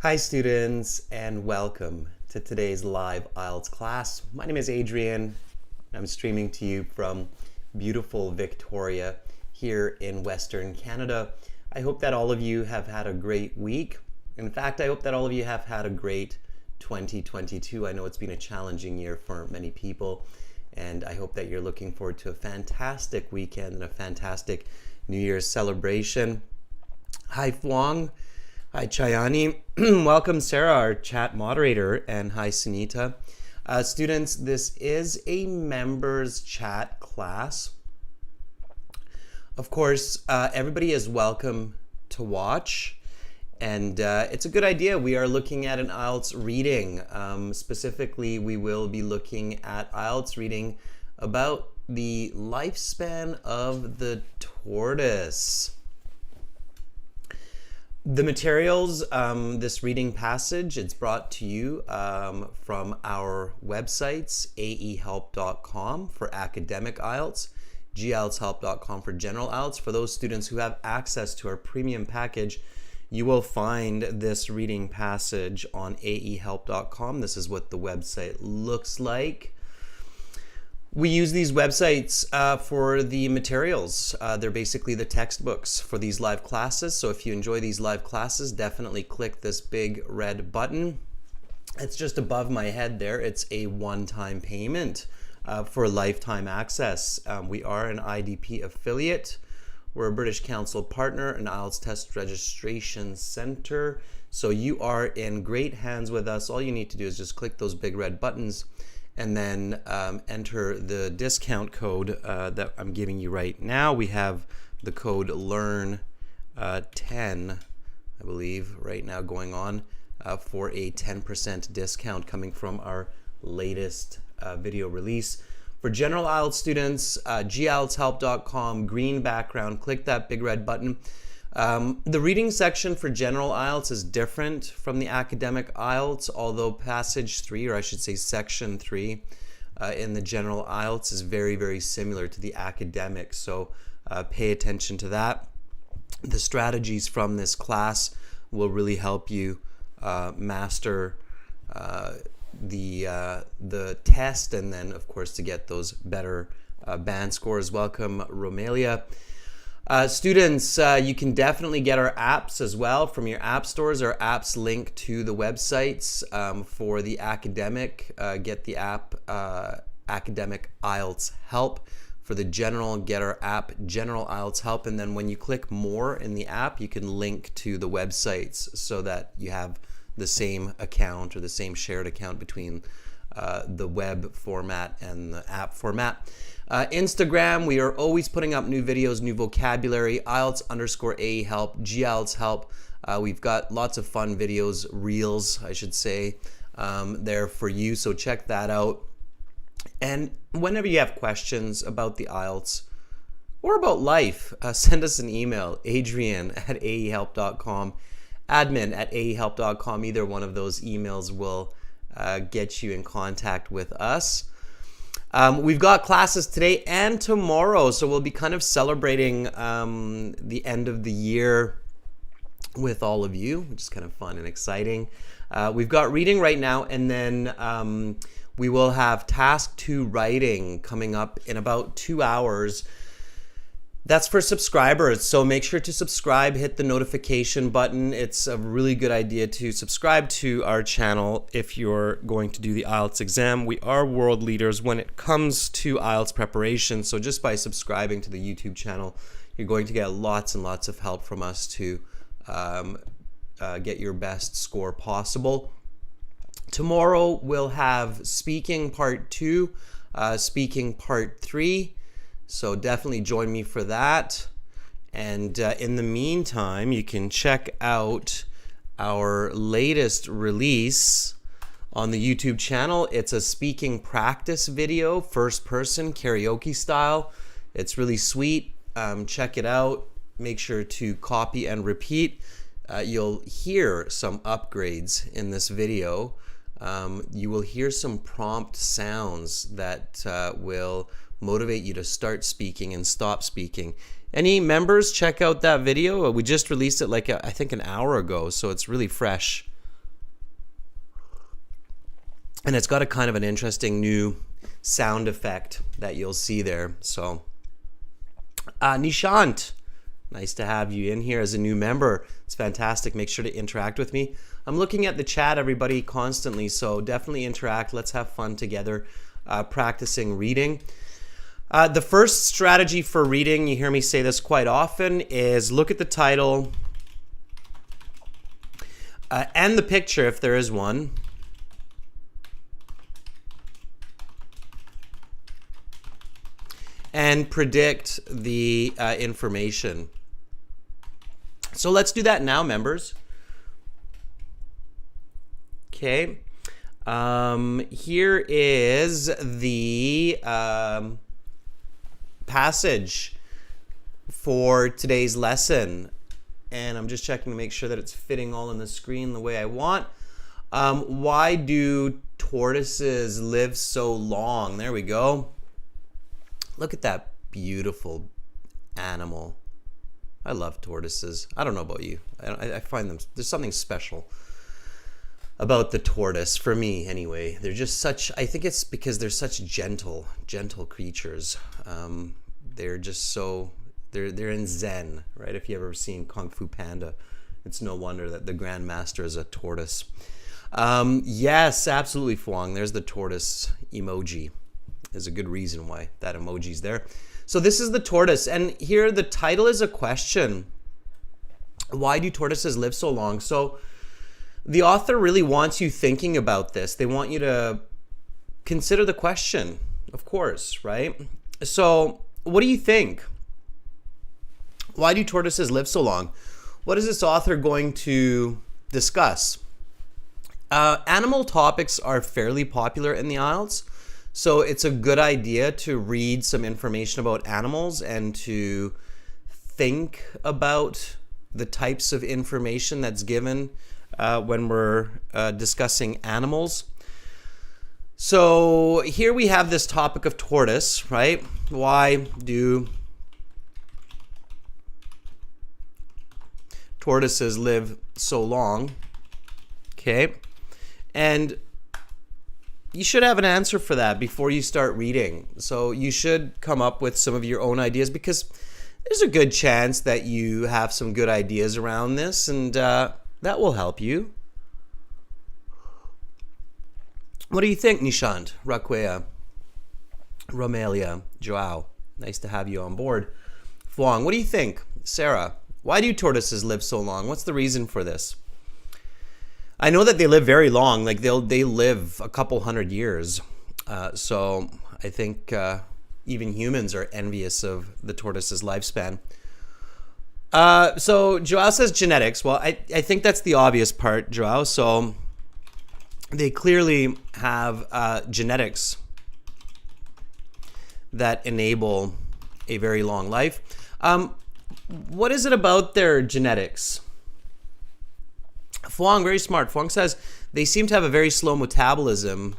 Hi students, and welcome to today's live IELTS class. My name is Adrian. I'm streaming to you from beautiful Victoria here in Western Canada. I hope that all of you have had a great week. In fact, I hope that all of you have had a great 2022. I know it's been a challenging year for many people, and I hope that you're looking forward to a fantastic weekend and a fantastic New Year's celebration. Hi Fuang. Hi Chayani. Welcome Sarah, our chat moderator, and hi Sunita. Students, this is a members chat class. Of course, everybody is welcome to watch, and it's a good idea. We are looking at an IELTS reading. Specifically, we will be looking at IELTS reading about the lifespan of the tortoise. The materials, this reading passage, it's brought to you from our websites, aehelp.com for academic IELTS, gieltshelp.com for general IELTS. For those students who have access to our premium package, you will find this reading passage on aehelp.com. This is what the website looks like. We use these websites for the materials. They're basically the textbooks for these live classes. So if you enjoy these live classes, definitely click this big red button. It's just above my head there. It's a one-time payment for lifetime access. We are an IDP affiliate. We're a British Council partner, an IELTS test registration center. So you are in great hands with us. All you need to do is just click those big red buttons and then enter the discount code that I'm giving you right now. We have the code LEARN10, I believe, right now going on for a 10% discount coming from our latest video release. For general IELTS students, gieltshelp.com, green background, click that big red button. The reading section for general IELTS is different from the academic IELTS, although passage 3, or I should say section 3, in the general IELTS is very, very similar to the academic, so pay attention to that. The strategies from this class will really help you master the test, and then, of course, to get those better band scores. Welcome, Romelia. Students, you can definitely get our apps as well from your app stores. Our apps link to the websites. For the academic, get the app Academic IELTS Help. For the general, get our app General IELTS Help. And then when you click more in the app, you can link to the websites so that you have the same account or the same shared account between the web format and the app format. Instagram, we are always putting up new videos, new vocabulary, IELTS_AEhelp, GIELTS help. We've got lots of fun videos, reels, I should say, there for you. So check that out. And whenever you have questions about the IELTS or about life, send us an email, adrian@aehelp.com, admin@aehelp.com. Either one of those emails will get you in contact with us. We've got classes today and tomorrow, so we'll be kind of celebrating the end of the year with all of you, which is kind of fun and exciting. We've got reading right now, and then we will have task 2 writing coming up in about 2 hours. That's for subscribers, so make sure to subscribe, hit the notification button. It's a really good idea to subscribe to our channel if you're going to do the IELTS exam. We are world leaders when it comes to IELTS preparation, so just by subscribing to the YouTube channel, you're going to get lots and lots of help from us to get your best score possible. Tomorrow we'll have speaking part 2, speaking part 3. So definitely join me for that. And in the meantime, you can check out our latest release on the YouTube channel. It's a speaking practice video, first person, karaoke style. It's really sweet. Check it out. Make sure to copy and repeat. You'll hear some upgrades in this video. You will hear some prompt sounds that will motivate you to start speaking and stop speaking. Any members, check out that video. We just released it like I think an hour ago, so it's really fresh And it's got a kind of an interesting new sound effect that you'll see there. So, Nishant, nice to have you in here as a new member. It's fantastic. Make sure to interact with me. I'm looking at the chat, everybody, constantly, so definitely interact. Let's have fun together practicing reading. The first strategy for reading, you hear me say this quite often, is look at the title and the picture if there is one. And predict the information. So let's do that now, members. Okay. Here is the passage for today's lesson. And I'm just checking to make sure that it's fitting all on the screen the way I want. Why do tortoises live so long? There we go. Look at that beautiful animal. I love tortoises. I don't know about you. I find them, there's something special about the tortoise, for me anyway. They're just such, I think it's because they're such gentle creatures. They're just so, they're in Zen, right? If you've ever seen Kung Fu Panda, it's no wonder that the Grandmaster is a tortoise. Yes, absolutely, Fuang. There's the tortoise emoji. There's a good reason why that emoji's there. So this is the tortoise, and here the title is a question. Why do tortoises live so long? So the author really wants you thinking about this. They want you to consider the question, of course, right? So what do you think? Why do tortoises live so long? What is this author going to discuss? Animal topics are fairly popular in the IELTS. So it's a good idea to read some information about animals and to think about the types of information that's given when we're discussing animals. So here we have this topic of tortoise, right? Why do tortoises live so long? Okay. And you should have an answer for that before you start reading. So you should come up with some of your own ideas, because there's a good chance that you have some good ideas around this, and that will help you. What do you think, Nishant, Raquea, Romelia, Joao? Nice to have you on board. Fuang, what do you think? Sarah, why do tortoises live so long? What's the reason for this? I know that they live very long, like they live a couple hundred years. So I think even humans are envious of the tortoise's lifespan. So Joao says genetics. Well, I think that's the obvious part, Joao. So they clearly have genetics that enable a very long life. What is it about their genetics? Fuang, very smart. Fuang says they seem to have a very slow metabolism.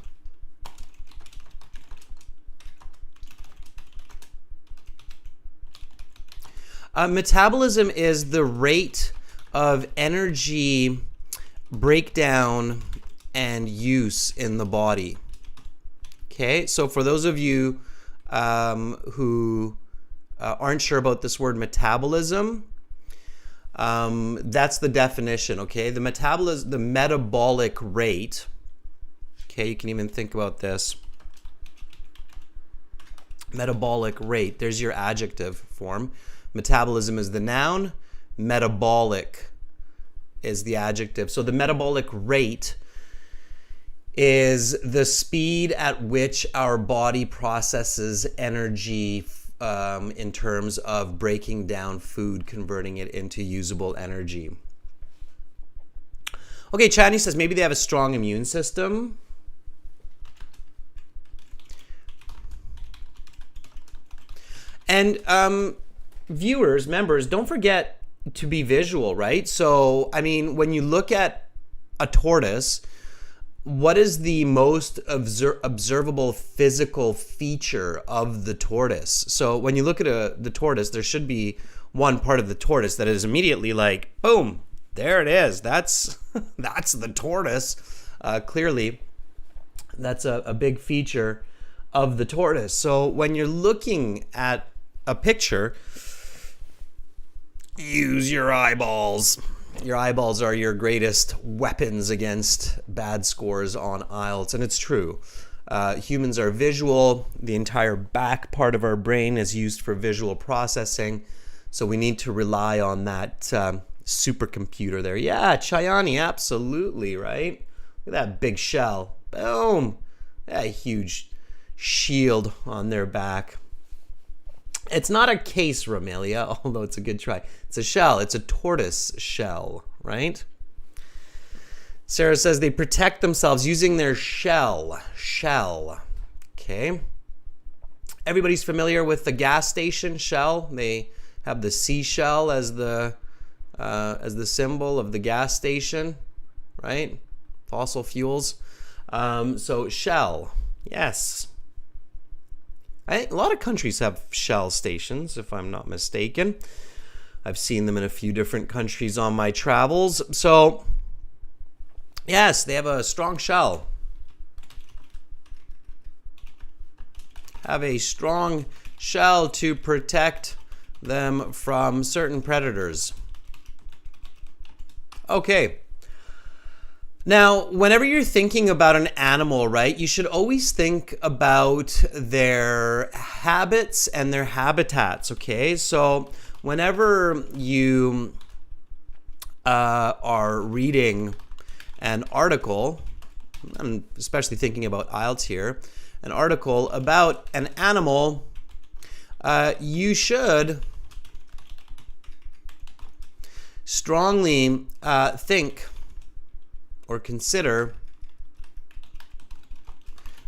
Metabolism is the rate of energy breakdown and use in the body. Okay, so for those of you who aren't sure about this word metabolism, that's the definition, okay? The metabolic rate, okay, you can even think about this. Metabolic rate, there's your adjective form. Metabolism is the noun, metabolic is the adjective. So the metabolic rate is the speed at which our body processes energy in terms of breaking down food, converting it into usable energy. Okay, Chani says maybe they have a strong immune system. And viewers, members, don't forget to be visual, right? So, I mean, when you look at a tortoise, what is the most observable physical feature of the tortoise? So when you look at the tortoise, there should be one part of the tortoise that is immediately like, boom, there it is. That's the tortoise, clearly. That's a big feature of the tortoise. So when you're looking at a picture, use your eyeballs. Your eyeballs are your greatest weapons against bad scores on IELTS, and it's true. Humans are visual. The entire back part of our brain is used for visual processing, so we need to rely on that supercomputer there. Yeah, Chayani, absolutely, right? Look at that big shell. Boom. That huge shield on their back. It's not a case, Romelia, although it's a good try. It's a shell. It's a tortoise shell, right? Sarah says they protect themselves using their shell. Shell. Okay. Everybody's familiar with the gas station shell. They have the seashell as the symbol of the gas station, right? Fossil fuels. So shell, yes. I think a lot of countries have shell stations, if I'm not mistaken. I've seen them in a few different countries on my travels. So, yes, they have a strong shell. Have a strong shell to protect them from certain predators. Okay. Now, whenever you're thinking about an animal, right, you should always think about their habits and their habitats, okay? So whenever you are reading an article, I'm especially thinking about IELTS here, an article about an animal, you should strongly think or consider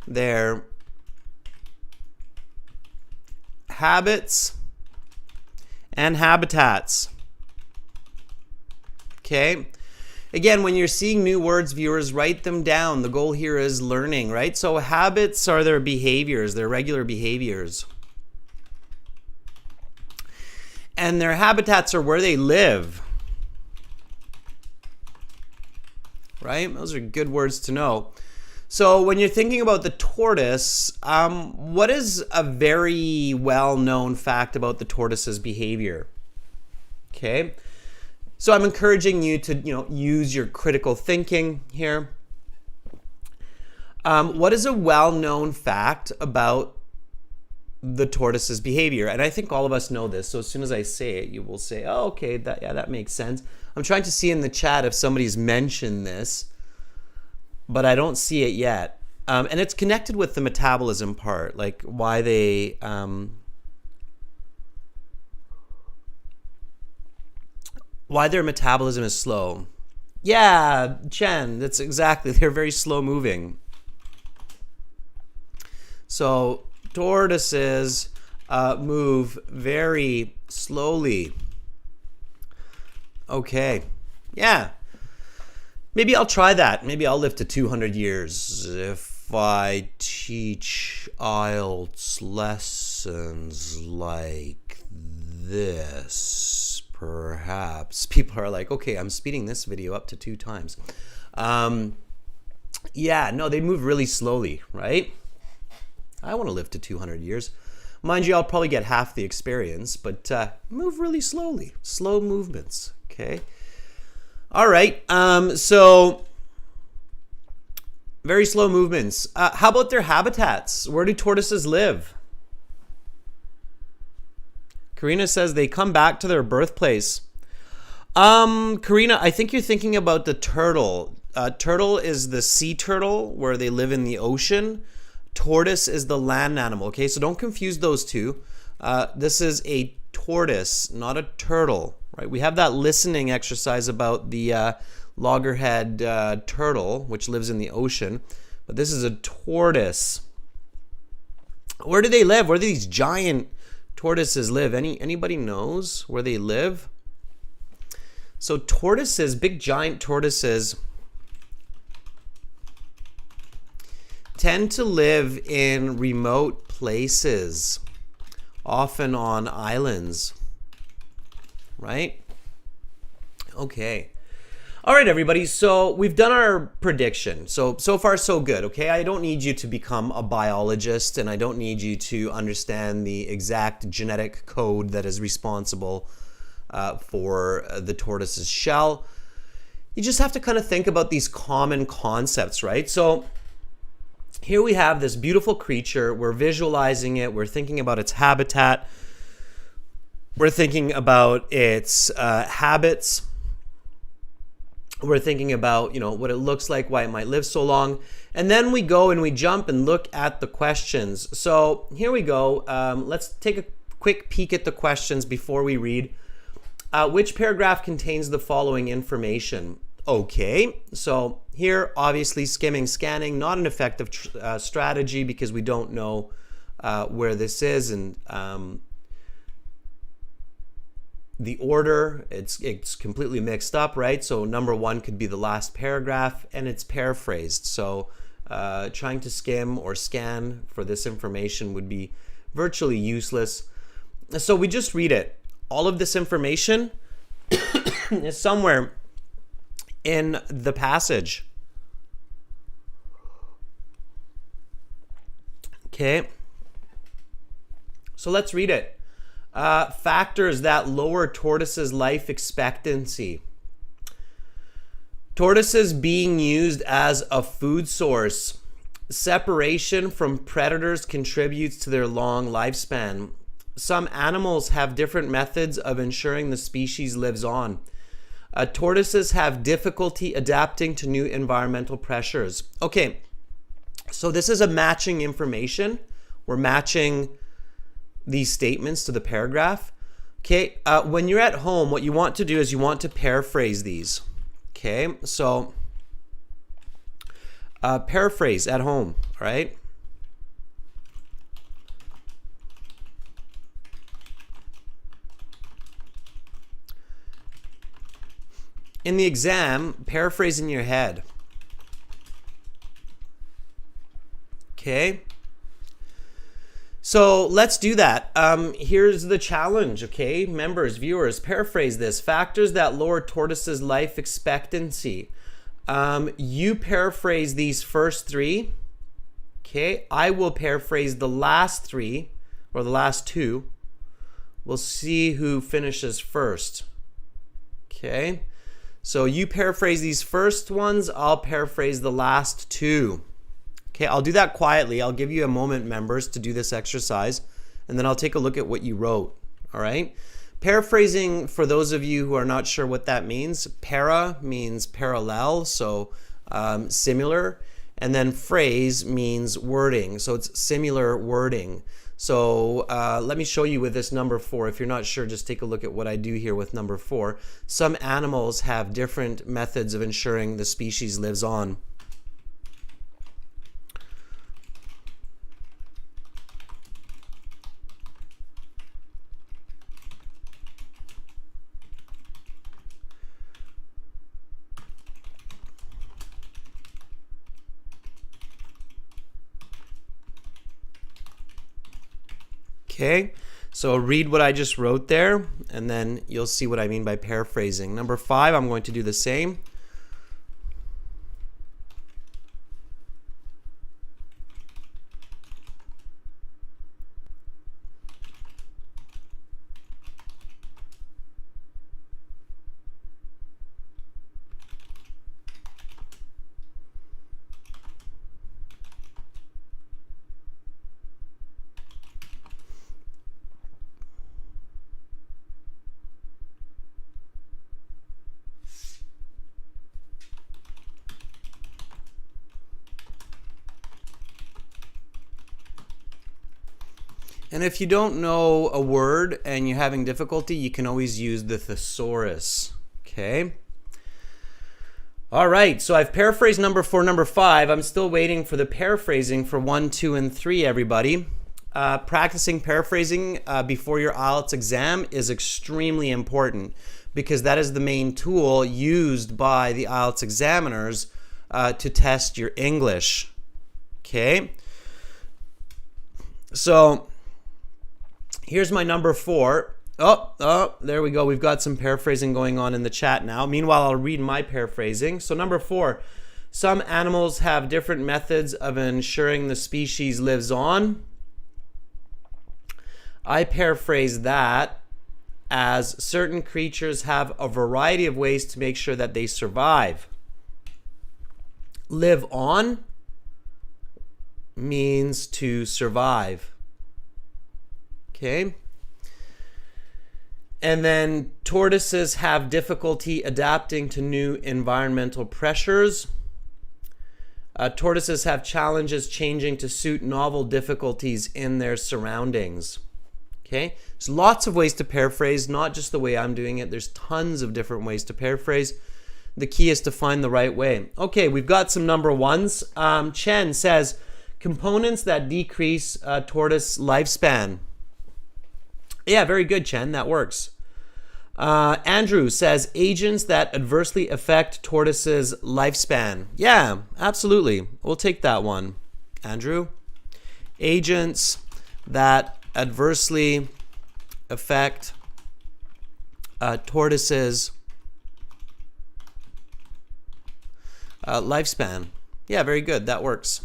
their habits and habitats. Okay? Again, when you're seeing new words, viewers, write them down. The goal here is learning, right? So habits are their behaviors, their regular behaviors. And their habitats are where they live. Right? Those are good words to know. So when you're thinking about the tortoise, what is a very well-known fact about the tortoise's behavior? Okay. So I'm encouraging you to, use your critical thinking here. What is a well-known fact about the tortoise's behavior? And I think all of us know this. So as soon as I say it, you will say, oh, okay, that makes sense. I'm trying to see in the chat if somebody's mentioned this, but I don't see it yet. And it's connected with the metabolism part, like why they why their metabolism is slow. Yeah, Chen, that's exactly. They're very slow moving. So tortoises move very slowly. Okay, yeah. Maybe I'll try that. Maybe I'll live to 200 years if I teach IELTS lessons like this. Perhaps people are like, okay, I'm speeding this video up to 2 times. Yeah, no, they move really slowly, right? I want to live to 200 years. Mind you, I'll probably get half the experience, but move really slowly. Slow movements, okay? All right, so very slow movements. How about their habitats? Where do tortoises live? Karina says they come back to their birthplace. Karina, I think you're thinking about the turtle. Turtle is the sea turtle where they live in the ocean. Tortoise is the land animal, okay? So don't confuse those two. This is a tortoise, not a turtle, right? We have that listening exercise about the loggerhead turtle, which lives in the ocean, but this is a tortoise. Where do they live? Where do these giant tortoises live? Anybody knows where they live? So tortoises, big giant tortoises, tend to live in remote places, often on islands, right? Okay. All right, everybody. So we've done our prediction. So far, so good. Okay. I don't need you to become a biologist, and I don't need you to understand the exact genetic code that is responsible for the tortoise's shell. You just have to kind of think about these common concepts, right? So here we have this beautiful creature. We're visualizing it. We're thinking about its habitat. We're thinking about its habits. We're thinking about, what it looks like, why it might live so long. And then we go and we jump and look at the questions. So here we go. Let's take a quick peek at the questions before we read. Which paragraph contains the following information? Okay, so here, obviously, skimming, scanning, not an effective strategy because we don't know where this is, and the order, it's completely mixed up, right? So number 1 could be the last paragraph, and it's paraphrased. So trying to skim or scan for this information would be virtually useless. So we just read it. All of this information is somewhere in the passage. Okay, so let's read it. Factors that lower tortoises' life expectancy. Tortoises being used as a food source. Separation from predators contributes to their long lifespan. Some animals have different methods of ensuring the species lives on. Tortoises have difficulty adapting to new environmental pressures. Okay, so this is a matching information. We're matching these statements to the paragraph. Okay, when you're at home, what you want to do is you want to paraphrase these. Okay, so paraphrase at home, all right? In the exam, paraphrase in your head. Okay. So let's do that. Here's the challenge, okay? Members, viewers, paraphrase this. Factors that lower tortoises' life expectancy. You paraphrase these first 3. Okay, I will paraphrase the last 3 or the last 2. We'll see who finishes first. Okay, so you paraphrase these first ones. I'll paraphrase the last 2. Okay, I'll do that quietly. I'll give you a moment, members, to do this exercise, and then I'll take a look at what you wrote, all right? Paraphrasing, for those of you who are not sure what that means, para means parallel, so similar, and then phrase means wording, so it's similar wording. So let me show you with this number 4. If you're not sure, just take a look at what I do here with number 4. Some animals have different methods of ensuring the species lives on. Okay, so read what I just wrote there, and then you'll see what I mean by paraphrasing. Number 5, I'm going to do the same. And if you don't know a word and you're having difficulty, you can always use the thesaurus, okay? All right, so I've paraphrased number 4, number 5. I'm still waiting for the paraphrasing for 1, 2, and 3, everybody. Practicing paraphrasing before your IELTS exam is extremely important because that is the main tool used by the IELTS examiners to test your English, okay? So here's my number 4. Oh, there we go. We've got some paraphrasing going on in the chat now. Meanwhile, I'll read my paraphrasing. So number 4, some animals have different methods of ensuring the species lives on. I paraphrase that as certain creatures have a variety of ways to make sure that they survive. Live on means to survive. Okay. And then tortoises have difficulty adapting to new environmental pressures. Tortoises have challenges changing to suit novel difficulties in their surroundings. Okay, there's lots of ways to paraphrase, not just the way I'm doing it. There's tons of different ways to paraphrase. The key is to find the right way. Okay, we've got some number ones. Chen says, components that decrease tortoise lifespan. Yeah, very good, Chen. That works. Andrew says, agents that adversely affect tortoises' lifespan. Yeah, absolutely. We'll take that one, Andrew. Agents that adversely affect tortoises' lifespan. Yeah, very good. That works.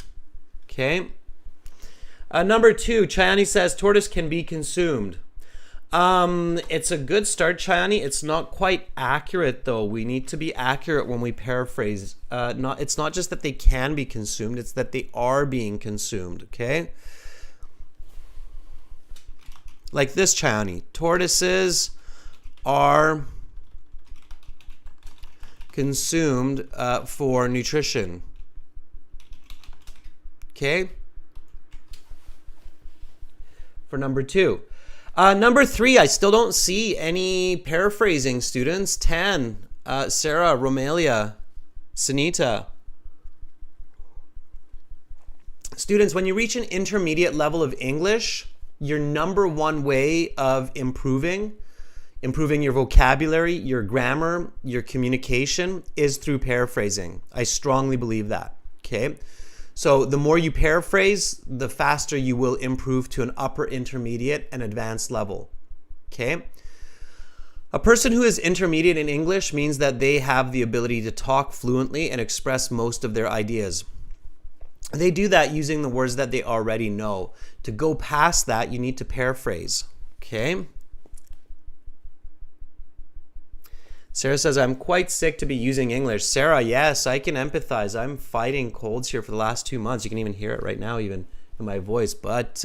Okay. Number 2, Chayani says tortoise can be consumed. It's a good start, Chayani. It's not quite accurate, though. We need to be accurate when we paraphrase. It's not just that they can be consumed, it's that they are being consumed, okay? Like this, Chayani. Tortoises are consumed for nutrition. Okay? For number 2. Number 3, I still don't see any paraphrasing, students. Tan, Sarah, Romelia, Sunita. Students, when you reach an intermediate level of English, your number one way of improving your vocabulary, your grammar, your communication is through paraphrasing. I strongly believe that, okay? So the more you paraphrase, the faster you will improve to an upper intermediate and advanced level, okay? A person who is intermediate in English means that they have the ability to talk fluently and express most of their ideas. They do that using the words that they already know. To go past that, you need to paraphrase, okay? Sarah says, I'm quite sick to be using English. Sarah, yes, I can empathize. I'm fighting colds here for the last 2 months. You can even hear it right now, even in my voice. But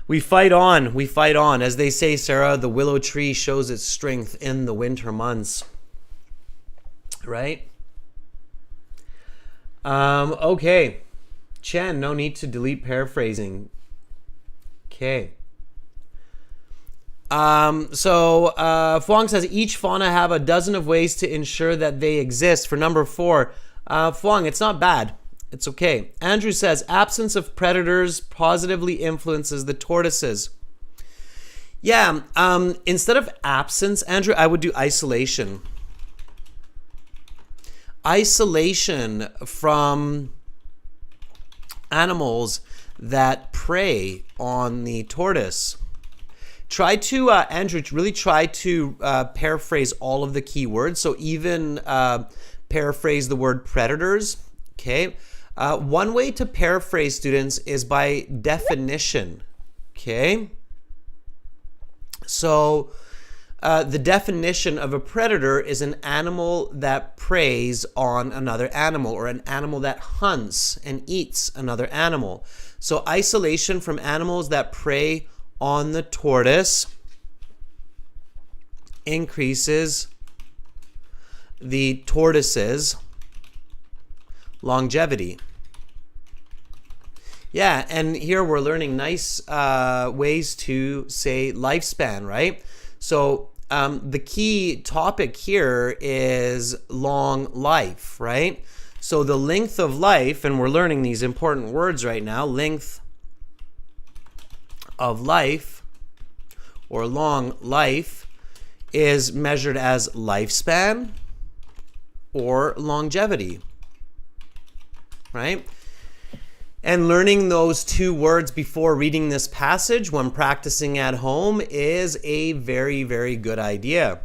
we fight on. We fight on. As they say, Sarah, the willow tree shows its strength in the winter months. Right? Okay. Chen, no need to delete paraphrasing. Okay. Fuang says, each fauna have a dozen of ways to ensure that they exist. For number 4, Fuang, it's not bad. It's okay. Andrew says, absence of predators positively influences the tortoises. Yeah, instead of absence, Andrew, I would do isolation. Isolation from animals that prey on the tortoise. Try to, Andrew, really try to paraphrase all of the key words. So even paraphrase the word predators, okay? One way to paraphrase, students, is by definition, okay? So the definition of a predator is an animal that preys on another animal, or an animal that hunts and eats another animal. So isolation from animals that prey on the tortoise increases the tortoise's longevity. Yeah, and here we're learning nice ways to say lifespan, right? So the key topic here is long life, right? So the length of life, and we're learning these important words right now, length of life or long life is measured as lifespan or longevity, right? And learning those 2 words before reading this passage when practicing at home is a very, very good idea.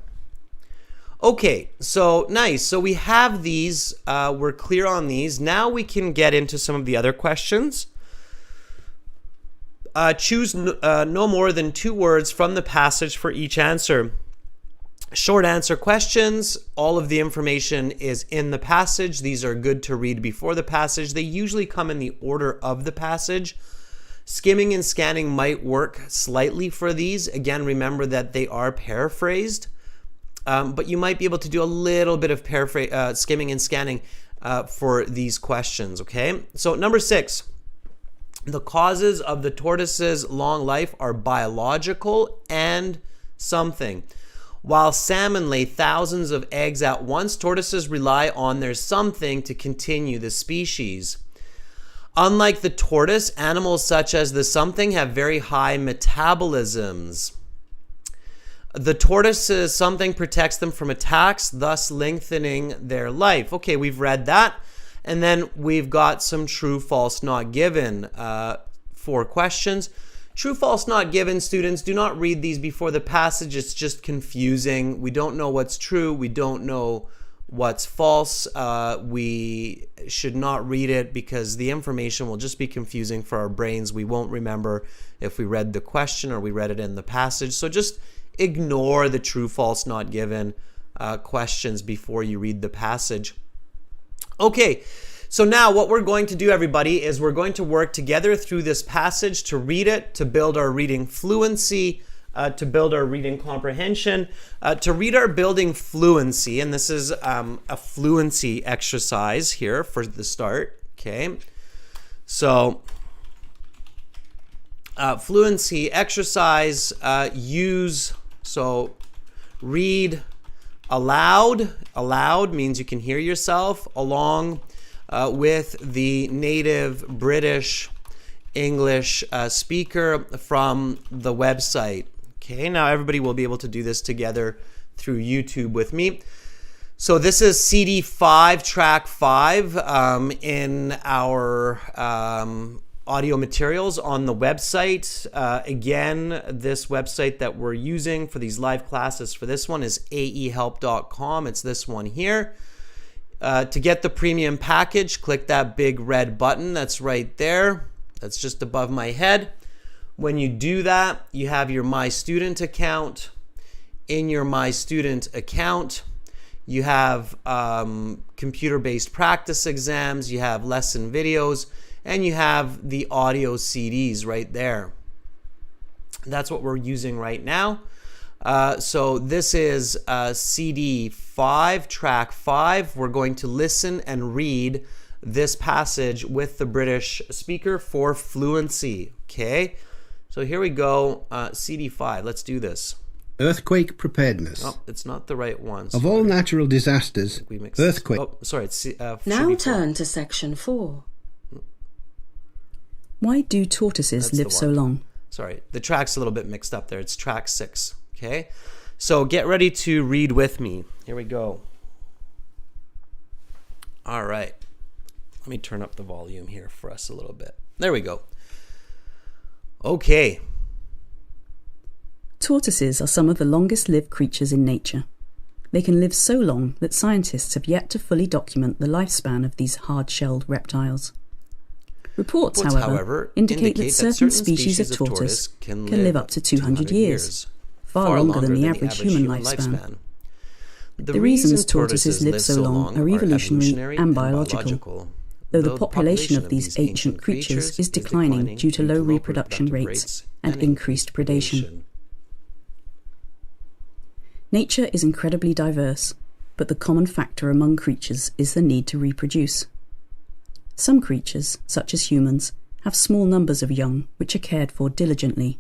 Okay, so nice. So we have these, we're clear on these. Now we can get into some of the other questions. Choose no more than 2 words from the passage for each answer. Short answer questions. All of the information is in the passage. These are good to read before the passage. They usually come in the order of the passage. Skimming and scanning might work slightly for these. Again, remember that they are paraphrased, but you might be able to do a little bit of skimming and scanning for these questions, okay? So number 6, the causes of the tortoise's long life are biological and something. While salmon lay thousands of eggs at once, tortoises rely on their something to continue the species. Unlike the tortoise, animals such as the something have very high metabolisms. The tortoise's something protects them from attacks, thus lengthening their life. Okay, we've read that. And then we've got some true, false, not given 4 questions. True, false, not given, students, do not read these before the passage. It's just confusing. We don't know what's true. We don't know what's false. We should not read it because the information will just be confusing for our brains. We won't remember if we read the question or we read it in the passage. So just ignore the true, false, not given questions before you read the passage. Okay. So now what we're going to do, everybody, is we're going to work together through this passage to read it, to build our reading fluency, to build our reading comprehension, to read our building fluency. And this is a fluency exercise here for the start, okay? So fluency exercise, so read aloud. Aloud means you can hear yourself along with the native British English speaker from the website. Okay, now everybody will be able to do this together through YouTube with me. So this is CD 5, track 5 in our audio materials on the website. Again, this website that we're using for these live classes for this one is aehelp.com. It's this one here. To get the premium package, click that big red button that's right there. That's just above my head. When you do that, you have your My Student account. In your My Student account, you have computer-based practice exams, you have lesson videos, and you have the audio CDs right there. That's what we're using right now. So this is CD 5, track 5. We're going to listen and read this passage with the British speaker for fluency. Okay, so here we go. CD 5. Let's do this. Earthquake preparedness. Oh, it's not the right one. Of all natural disasters, earthquake. Oh, sorry. It's, now turn to section 4. Why do tortoises live so long? Sorry, the track's a little bit mixed up there. It's track 6. Okay, so get ready to read with me. Here we go. All right. Let me turn up the volume here for us a little bit. There we go. Okay. Tortoises are some of the longest-lived creatures in nature. They can live so long that scientists have yet to fully document the lifespan of these hard-shelled reptiles. Reports, however, indicate that certain species of tortoise can live up to 200 years, far longer than the average human lifespan. The reasons tortoises live so long are evolutionary and biological, though the population of these ancient creatures is declining due to low reproduction rates and increased predation. Nature is incredibly diverse, but the common factor among creatures is the need to reproduce. Some creatures, such as humans, have small numbers of young which are cared for diligently.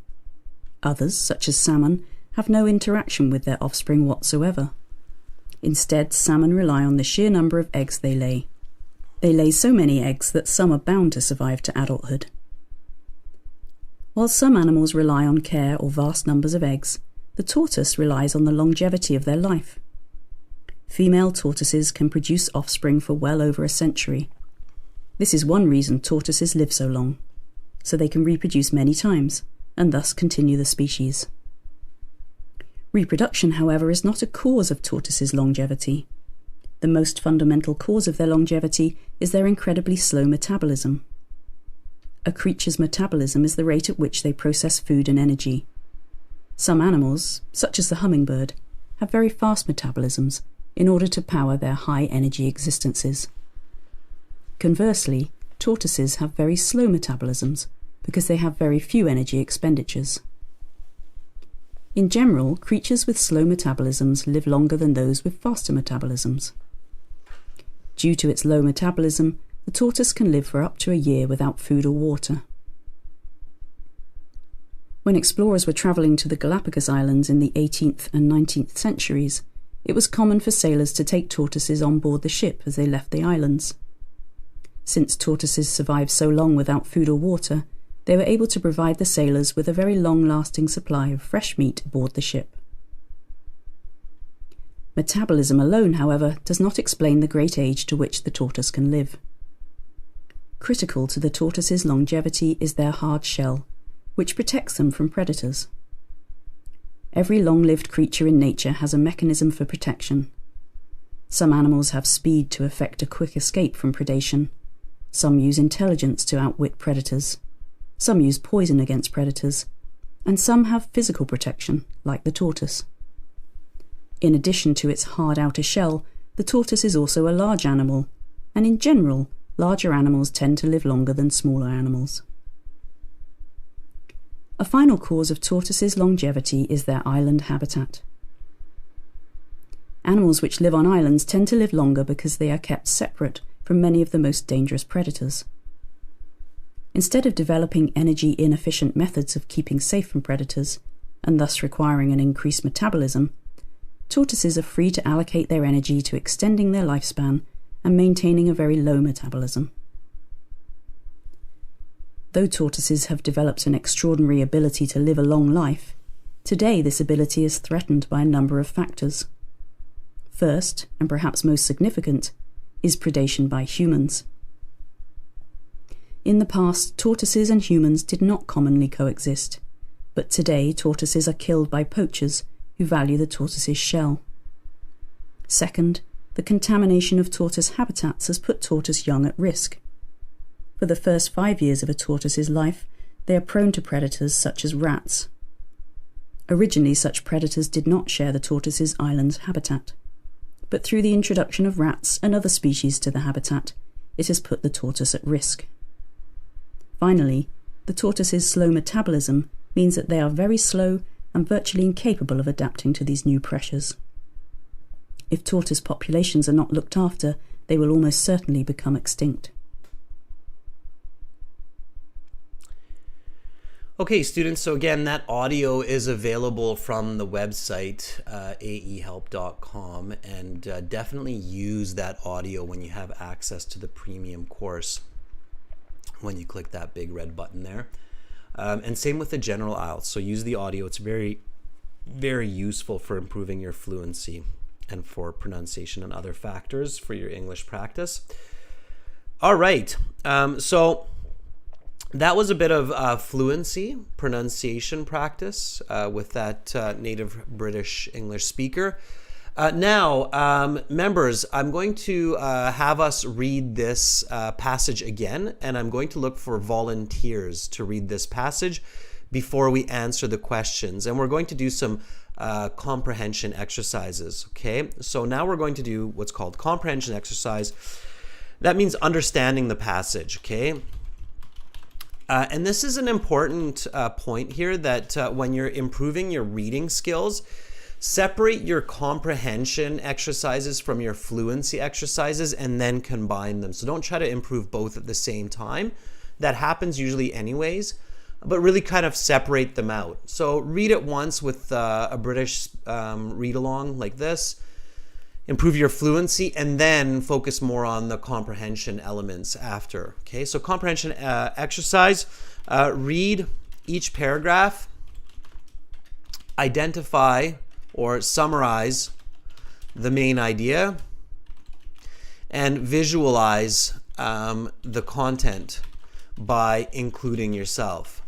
Others, such as salmon, have no interaction with their offspring whatsoever. Instead, salmon rely on the sheer number of eggs they lay. They lay so many eggs that some are bound to survive to adulthood. While some animals rely on care or vast numbers of eggs, the tortoise relies on the longevity of their life. Female tortoises can produce offspring for well over a century. This is one reason tortoises live so long, so they can reproduce many times and thus continue the species. Reproduction, however, is not a cause of tortoises' longevity. The most fundamental cause of their longevity is their incredibly slow metabolism. A creature's metabolism is the rate at which they process food and energy. Some animals, such as the hummingbird, have very fast metabolisms in order to power their high-energy existences. Conversely, tortoises have very slow metabolisms because they have very few energy expenditures. In general, creatures with slow metabolisms live longer than those with faster metabolisms. Due to its low metabolism, the tortoise can live for up to a year without food or water. When explorers were travelling to the Galapagos Islands in the 18th and 19th centuries, it was common for sailors to take tortoises on board the ship as they left the islands. Since tortoises survived so long without food or water, they were able to provide the sailors with a very long-lasting supply of fresh meat aboard the ship. Metabolism alone, however, does not explain the great age to which the tortoise can live. Critical to the tortoise's longevity is their hard shell, which protects them from predators. Every long-lived creature in nature has a mechanism for protection. Some animals have speed to effect a quick escape from predation. Some use intelligence to outwit predators. Some use poison against predators. And some have physical protection, like the tortoise. In addition to its hard outer shell, the tortoise is also a large animal, and in general, larger animals tend to live longer than smaller animals. A final cause of tortoises' longevity is their island habitat. Animals which live on islands tend to live longer because they are kept separate from many of the most dangerous predators. Instead of developing energy-inefficient methods of keeping safe from predators, and thus requiring an increased metabolism, tortoises are free to allocate their energy to extending their lifespan and maintaining a very low metabolism. Though tortoises have developed an extraordinary ability to live a long life, today this ability is threatened by a number of factors. First, and perhaps most significant, is predation by humans. In the past, tortoises and humans did not commonly coexist, but today tortoises are killed by poachers who value the tortoise's shell. Second, the contamination of tortoise habitats has put tortoise young at risk. For the first 5 years of a tortoise's life, they are prone to predators such as rats. Originally, such predators did not share the tortoise's island's habitat, but through the introduction of rats and other species to the habitat, it has put the tortoise at risk. Finally, the tortoise's slow metabolism means that they are very slow and virtually incapable of adapting to these new pressures. If tortoise populations are not looked after, they will almost certainly become extinct. Okay, students, so again, that audio is available from the website, aehelp.com, and definitely use that audio when you have access to the premium course, when you click that big red button there. And same with the general IELTS, so use the audio. It's very, very useful for improving your fluency and for pronunciation and other factors for your English practice. All right, so that was a bit of fluency, pronunciation practice with that native British English speaker. Now, members, I'm going to have us read this passage again, and I'm going to look for volunteers to read this passage before we answer the questions. And we're going to do some comprehension exercises, okay? So now we're going to do what's called comprehension exercise. That means understanding the passage, okay? And this is an important point here, that when you're improving your reading skills, separate your comprehension exercises from your fluency exercises and then combine them. So don't try to improve both at the same time. That happens usually anyways, but really kind of separate them out. So read it once with a British read along like this. Improve your fluency and then focus more on the comprehension elements after. Okay, so comprehension exercise, read each paragraph, identify or summarize the main idea, and visualize the content by including yourself.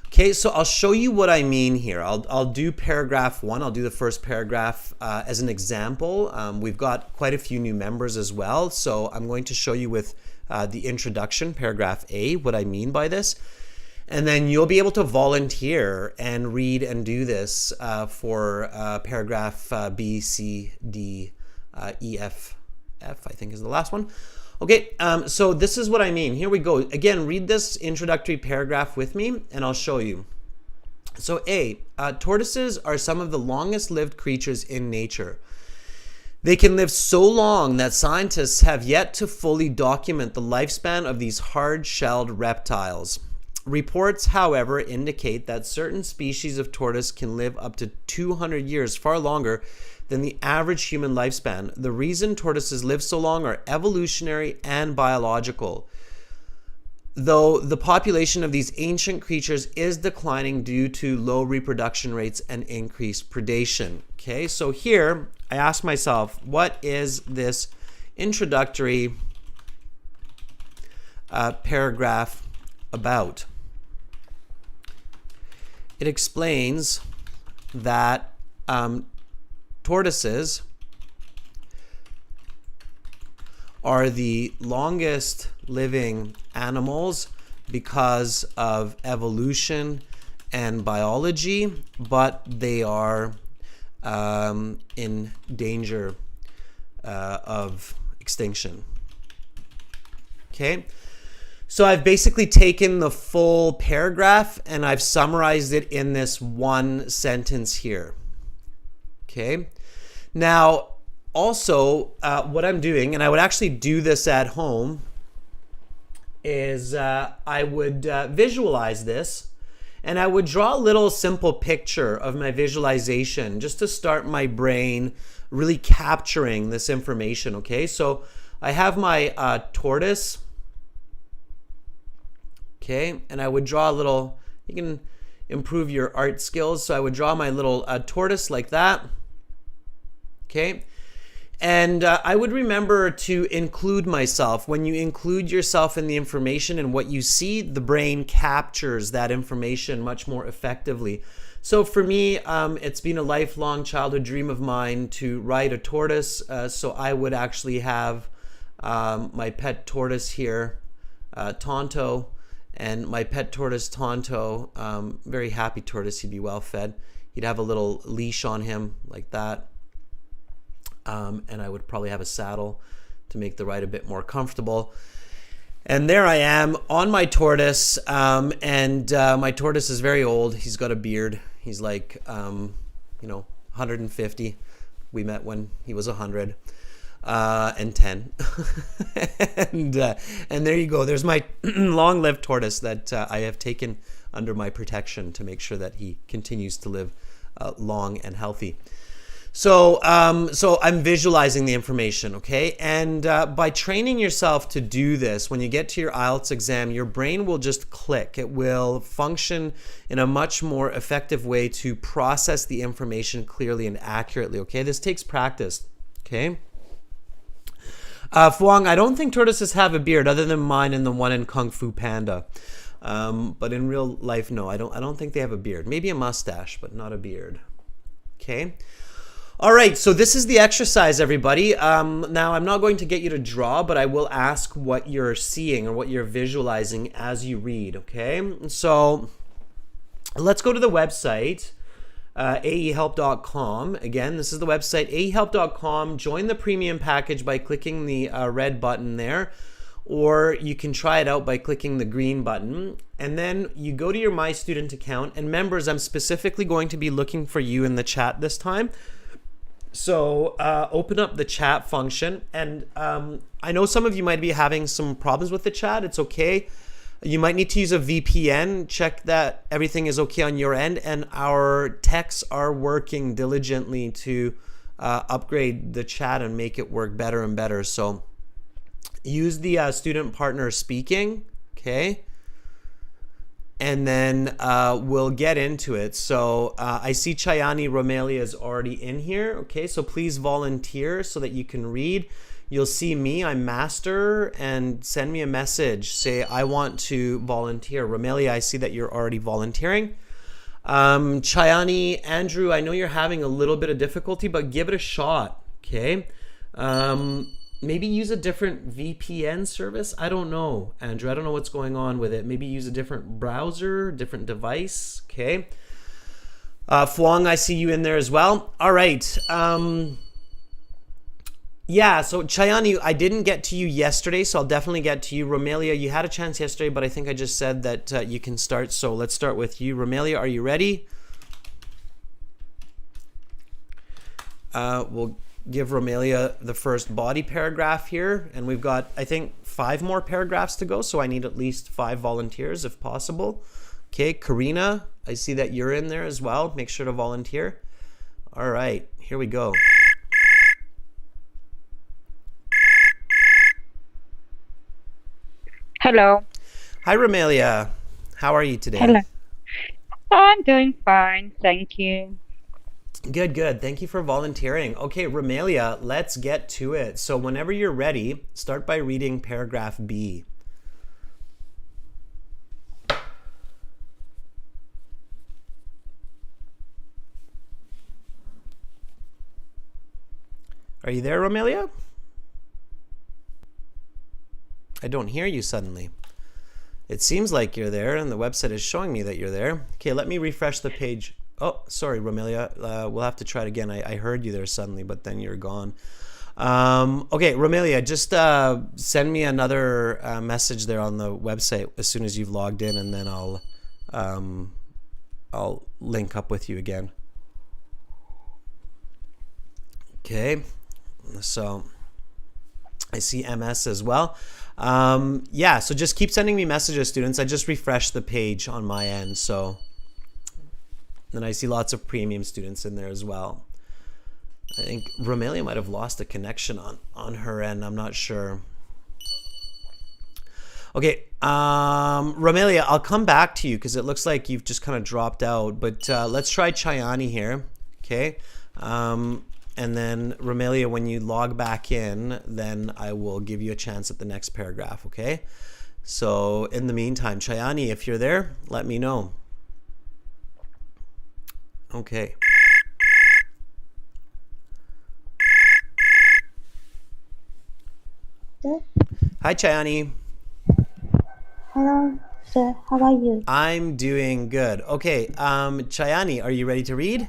Okay, so I'll show you what I mean here. I'll do paragraph 1. I'll do the first paragraph as an example. We've got quite a few new members as well, so I'm going to show you with the introduction, paragraph A, what I mean by this. And then you'll be able to volunteer and read and do this for paragraph B, C, D, E, F, I think is the last one. Okay, so this is what I mean. Here we go. Again, read this introductory paragraph with me and I'll show you. So A, tortoises are some of the longest lived creatures in nature. They can live so long that scientists have yet to fully document the lifespan of these hard-shelled reptiles. Reports, however, indicate that certain species of tortoise can live up to 200 years, far longer than the average human lifespan. The reason tortoises live so long are evolutionary and biological, though the population of these ancient creatures is declining due to low reproduction rates and increased predation. Okay, so here I ask myself, what is this introductory paragraph about? It explains that tortoises are the longest living animals because of evolution and biology, but they are in danger of extinction. Okay? So I've basically taken the full paragraph and I've summarized it in this one sentence here. Okay. Now, also, what I'm doing, and I would actually do this at home, is I would visualize this and I would draw a little simple picture of my visualization just to start my brain really capturing this information. Okay. So I have my tortoise. Okay, and I would draw a little, you can improve your art skills. So I would draw my little tortoise like that. Okay, and I would remember to include myself. When you include yourself in the information and what you see, the brain captures that information much more effectively. So for me, it's been a lifelong childhood dream of mine to ride a tortoise. So I would actually have my pet tortoise here, Tonto. And my pet tortoise, Tonto, very happy tortoise, he'd be well fed. He'd have a little leash on him like that. And I would probably have a saddle to make the ride a bit more comfortable. And there I am on my tortoise. And my tortoise is very old. He's got a beard. He's like, 150. We met when he was 100. And 10. and there you go. There's my long-lived tortoise that I have taken under my protection to make sure that he continues to live long and healthy. So I'm visualizing the information, okay? And by training yourself to do this, when you get to your IELTS exam, your brain will just click. It will function in a much more effective way to process the information clearly and accurately, okay? This takes practice, okay? Fuang, I don't think tortoises have a beard other than mine and the one in Kung Fu Panda. But in real life, no, I don't think they have a beard. Maybe a mustache, but not a beard. Okay. All right. So this is the exercise, everybody. Now I'm not going to get you to draw, but I will ask what you're seeing or what you're visualizing as you read. Okay. So let's go to the website. aehelp.com. Again, this is the website, aehelp.com. Join the premium package by clicking the red button there, or you can try it out by clicking the green button. And then you go to your My Student account. And members, I'm specifically going to be looking for you in the chat this time. So open up the chat function. And I know some of you might be having some problems with the chat. It's okay. You might need to use a VPN. Check that everything is okay on your end, and our techs are working diligently to upgrade the chat and make it work better and better. So use the student partner speaking, okay? and then we'll get into it. So I see Chayani Romelia is already in here. Okay, so please volunteer so that you can read. You'll see me, I'm master, and send me a message. Say, I want to volunteer. Romelia, I see that you're already volunteering. Chayani, Andrew, I know you're having a little bit of difficulty, but give it a shot, okay? Maybe use a different VPN service. I don't know, Andrew. I don't know what's going on with it. Maybe use a different browser, different device, okay? Fuang, I see you in there as well. All right. Yeah, so Chayani, I didn't get to you yesterday, so I'll definitely get to you. Romelia, you had a chance yesterday, but I think I just said that you can start. So let's start with you. Romelia, are you ready? We'll give Romelia the first body paragraph here, and we've got, I think, 5 more paragraphs to go, so I need at least 5 volunteers if possible. Okay, Karina, I see that you're in there as well. Make sure to volunteer. All right, here we go. Hello. Hi, Romelia. How are you today? Hello. I'm doing fine, thank you. Good, good. Thank you for volunteering. Okay, Romelia, let's get to it. So whenever you're ready, start by reading paragraph B. Are you there, Romelia? I don't hear you suddenly. It seems like you're there, and the website is showing me that you're there. Okay, let me refresh the page. Oh, sorry, Romelia. We'll have to try it again. I heard you there suddenly, but then you're gone. Okay, Romelia, just send me another message there on the website as soon as you've logged in, and then I'll link up with you again. Okay, so I see MS as well. Yeah, so just keep sending me messages, students. I just refreshed the page on my end, so then I see lots of premium students in there as well. I think Romelia might have lost a connection on her end. I'm not sure. Okay, Romelia, I'll come back to you because it looks like you've just kind of dropped out, but let's try Chayani here. Okay, and then Romelia, when you log back in, then I will give you a chance at the next paragraph, okay? So in the meantime, Chayani, if you're there, let me know. Okay. Sir? Hi, Chayani. Hello, sir. How are you? I'm doing good. Okay, Chayani, are you ready to read?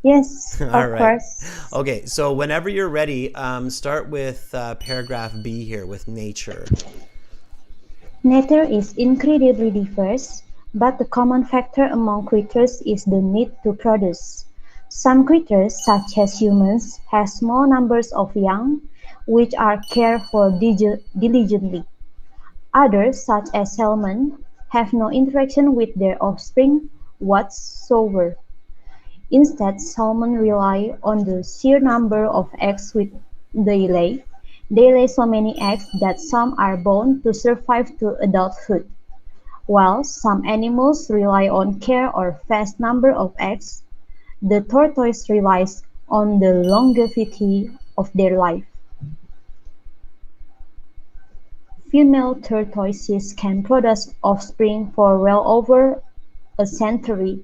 Yes, All of right. course. Okay, so whenever you're ready, start with paragraph B here with nature. Nature is incredibly diverse, but the common factor among creatures is the need to produce. Some creatures, such as humans, have small numbers of young, which are cared for diligently. Others, such as salmon, have no interaction with their offspring whatsoever. Instead, salmon rely on the sheer number of eggs which they lay. They lay so many eggs that some are bound to survive to adulthood, while some animals rely on care or vast number of eggs. The tortoise relies on the longevity of their life. Female tortoises can produce offspring for well over a century.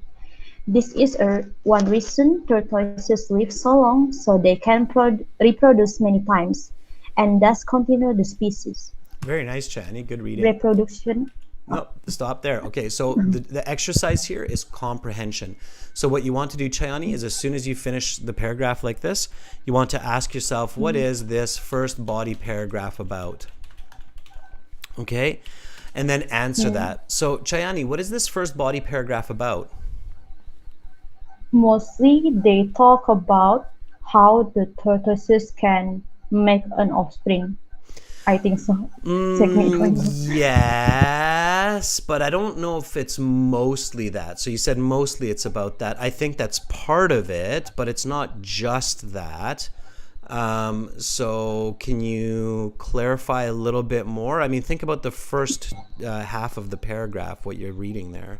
This is one reason tortoises live so long, so they can reproduce many times, and thus continue the species. Very nice, Chayani. Good reading. Reproduction. No, stop there. Okay, so the exercise here is comprehension. So what you want to do, Chayani, is as soon as you finish the paragraph like this, you want to ask yourself, what is this first body paragraph about? Okay, and then answer that. So Chayani, what is this first body paragraph about? Mostly they talk about how the tortoises can make an offspring. I think so. Yes, but I don't know if it's mostly that. So you said mostly it's about that. I think that's part of it, but it's not just that. So can you clarify a little bit more? I mean, think about the first half of the paragraph, what you're reading there.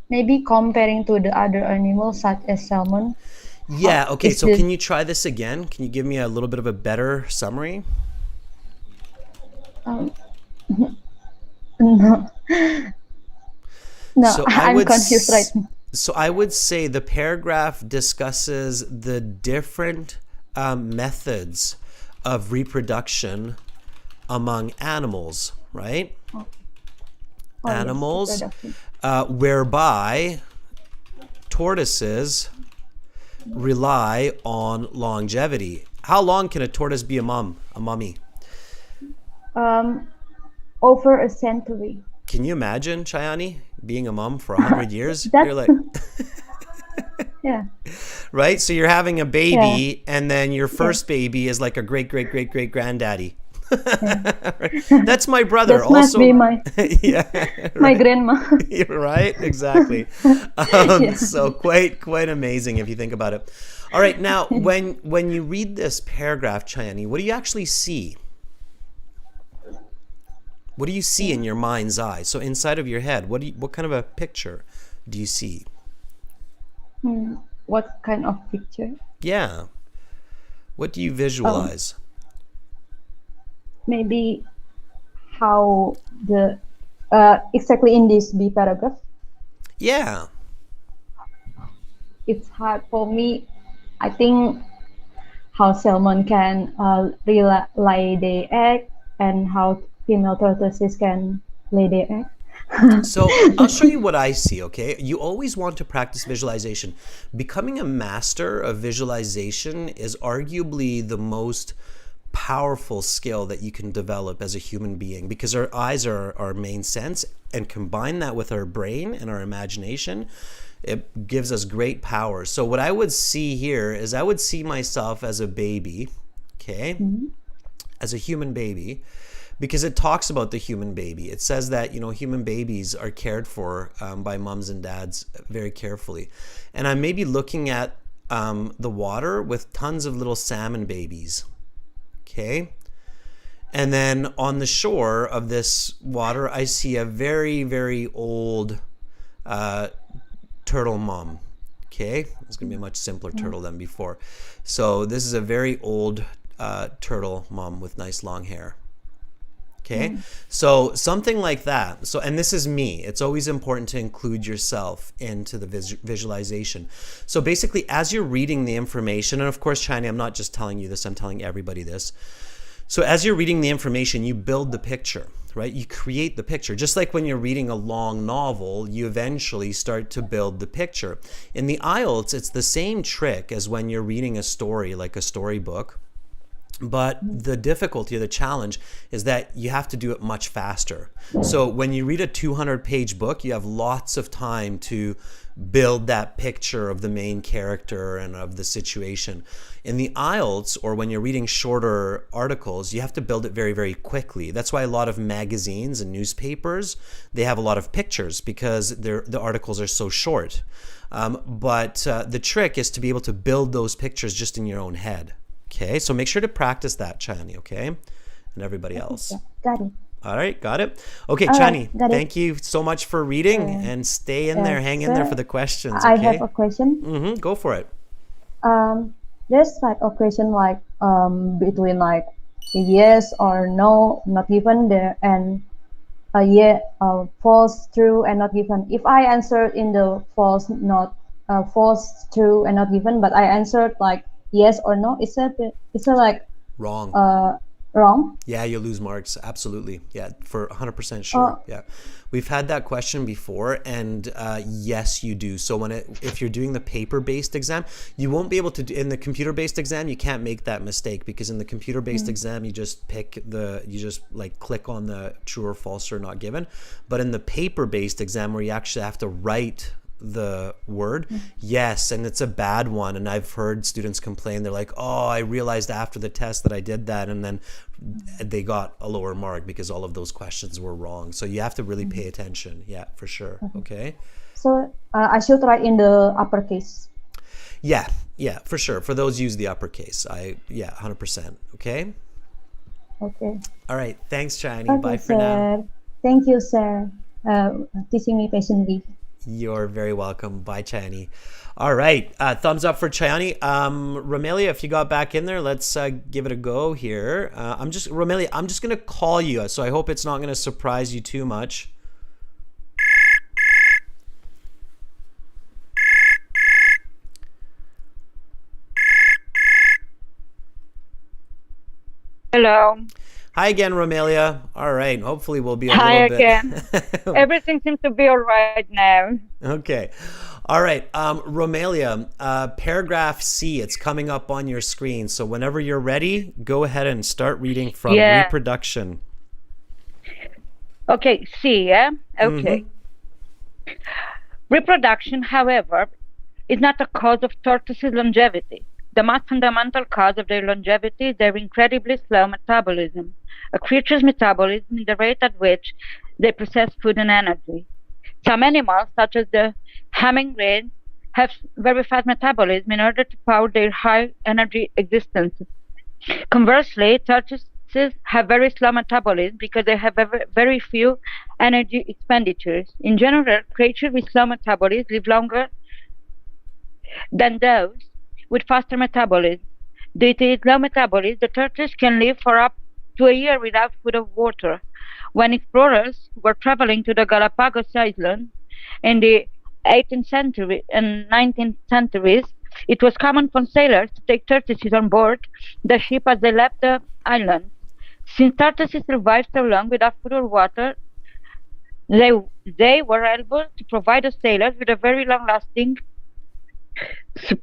Maybe comparing to the other animals such as salmon. Yeah, okay, so can you try this again? Can you give me a little bit of a better summary? No, So I'm confused right now. So I would say the paragraph discusses the different methods of reproduction among animals, right? Animals, whereby tortoises rely on longevity. How long can a tortoise be a mummy? Over a century. Can you imagine, Chayani, being a mum for 100 years? That's- You're like, Yeah. right? So you're having a baby, and then your first baby is like a great granddaddy. Right? That's my brother. That must be my my grandma. Right? Exactly. So quite amazing if you think about it. All right, now when you read this paragraph, Chayani, what do you actually see? What do you see in your mind's eye? So inside of your head, what kind of a picture do you see? What kind of picture? Yeah. What do you visualize? Maybe how the exactly in this B paragraph. Yeah. It's hard for me. I think how salmon can lay their egg and how female tortoises can lay their egg. So I'll show you what I see, okay? You always want to practice visualization. Becoming a master of visualization is arguably the most powerful skill that you can develop as a human being, because our eyes are our main sense, and combine that with our brain and our imagination, it gives us great power. So what I would see here is I would see myself as a baby, okay? As a human baby, because it talks about the human baby. It says that, human babies are cared for by moms and dads very carefully. And I'm maybe looking at the water with tons of little salmon babies, okay? And then on the shore of this water, I see a very, very old turtle mom, okay? It's going to be a much simpler turtle than before. So this is a very old turtle mom with nice long hair. Okay, so something like that. So, and this is me. It's always important to include yourself into the visualization. So basically, as you're reading the information, and of course, China, I'm not just telling you this, I'm telling everybody this. So as you're reading the information, you build the picture, right? You create the picture. Just like when you're reading a long novel, you eventually start to build the picture. In the IELTS, it's the same trick as when you're reading a story, like a storybook. But the difficulty or the challenge is that you have to do it much faster. So when you read a 200-page book, you have lots of time to build that picture of the main character and of the situation. In the IELTS, or when you're reading shorter articles, you have to build it very, very quickly. That's why a lot of magazines and newspapers, they have a lot of pictures because the articles are so short. But the trick is to be able to build those pictures just in your own head. Okay, so make sure to practice that, Chani, okay? And everybody else. Got it. All right, got it? Okay, Chani, got it. thank you so much for reading, and stay in there, hang in there for the questions, okay? I have a question. Go for it. There's like a question like between like yes or no, not given there, and false, true, and not given. If I answered in the false, true, and not given, but I answered like yes or no, is that like wrong? Wrong? Yeah, you'll lose marks. Absolutely. Yeah, for 100% sure. Yeah, we've had that question before, and yes, you do. So if you're doing the paper-based exam, you won't be able to in the computer-based exam. You can't make that mistake, because in the computer-based exam, you just click on the true or false or not given. But in the paper-based exam, where you actually have to write the word, yes, and it's a bad one, and I've heard students complain. They're like, oh, I realized after the test that I did that, and then they got a lower mark because all of those questions were wrong. So you have to really pay attention. Yeah, for sure. Okay, so I should write in the uppercase. Yeah, for sure. For those use the uppercase. 100%. Okay. Okay. All right. Thanks, Chani. Okay, Bye for sir. now. Thank you, sir. Teaching me patiently. You're very welcome. Bye, Chani. All right. Thumbs up for Chani. Romelia, if you got back in there, let's give it a go here. Romelia, I'm just going to call you, so I hope it's not going to surprise you too much. Hello. Hi again, Romelia. All right. Hopefully we'll be a Hi little again. Everything seems to be all right now. Okay. All right. Romelia, paragraph C, it's coming up on your screen. So whenever you're ready, go ahead and start reading from Reproduction. Okay, C, yeah? Okay. Reproduction, however, is not a cause of tortoises' longevity. The most fundamental cause of their longevity is their incredibly slow metabolism. A creature's metabolism is the rate at which they process food and energy. Some animals, such as the hummingbirds, have very fast metabolism in order to power their high energy existence. Conversely, tortoises have very slow metabolism because they have very few energy expenditures. In general, creatures with slow metabolism live longer than those with faster metabolism. Due to its low metabolism, the tortoise can live for up to a year without food or water. When explorers were traveling to the Galapagos Islands in the 18th century and 19th centuries, it was common for sailors to take tortoises on board the ship as they left the island. Since tortoises survived so long without food or water, they were able to provide the sailors with a very long-lasting supply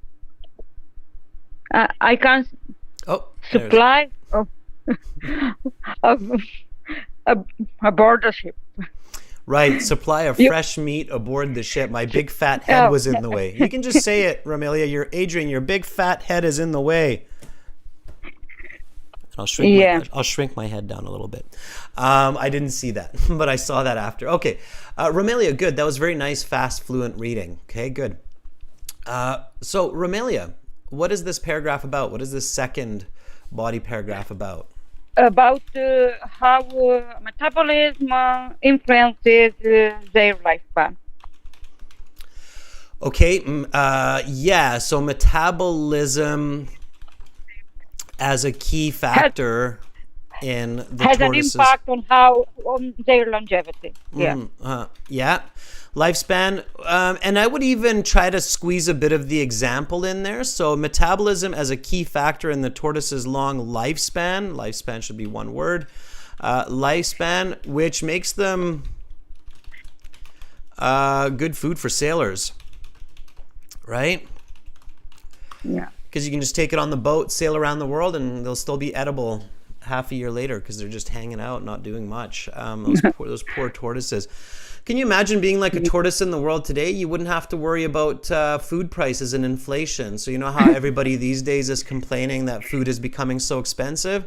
aboard the ship. Right, supply of fresh meat aboard the ship. My big fat head was in the way. You can just say it, Romelia. Your big fat head is in the way. I'll shrink my head down a little bit. I didn't see that, but I saw that after. Okay, Romelia, good. That was very nice, fast, fluent reading. Okay, good. So, Romelia, what is this paragraph about? What is this second body paragraph about? About how metabolism influences their lifespan. Okay, so metabolism as a key factor in the has tortoises. An impact on their longevity. Lifespan, and I would even try to squeeze a bit of the example in there. So metabolism as a key factor in the tortoise's long lifespan. Lifespan should be one word. Lifespan, which makes them good food for sailors, right? Yeah. Because you can just take it on the boat, sail around the world, and they'll still be edible half a year later because they're just hanging out, not doing much. Those poor tortoises. Can you imagine being like a tortoise in the world today? You wouldn't have to worry about food prices and inflation. So you know how everybody these days is complaining that food is becoming so expensive?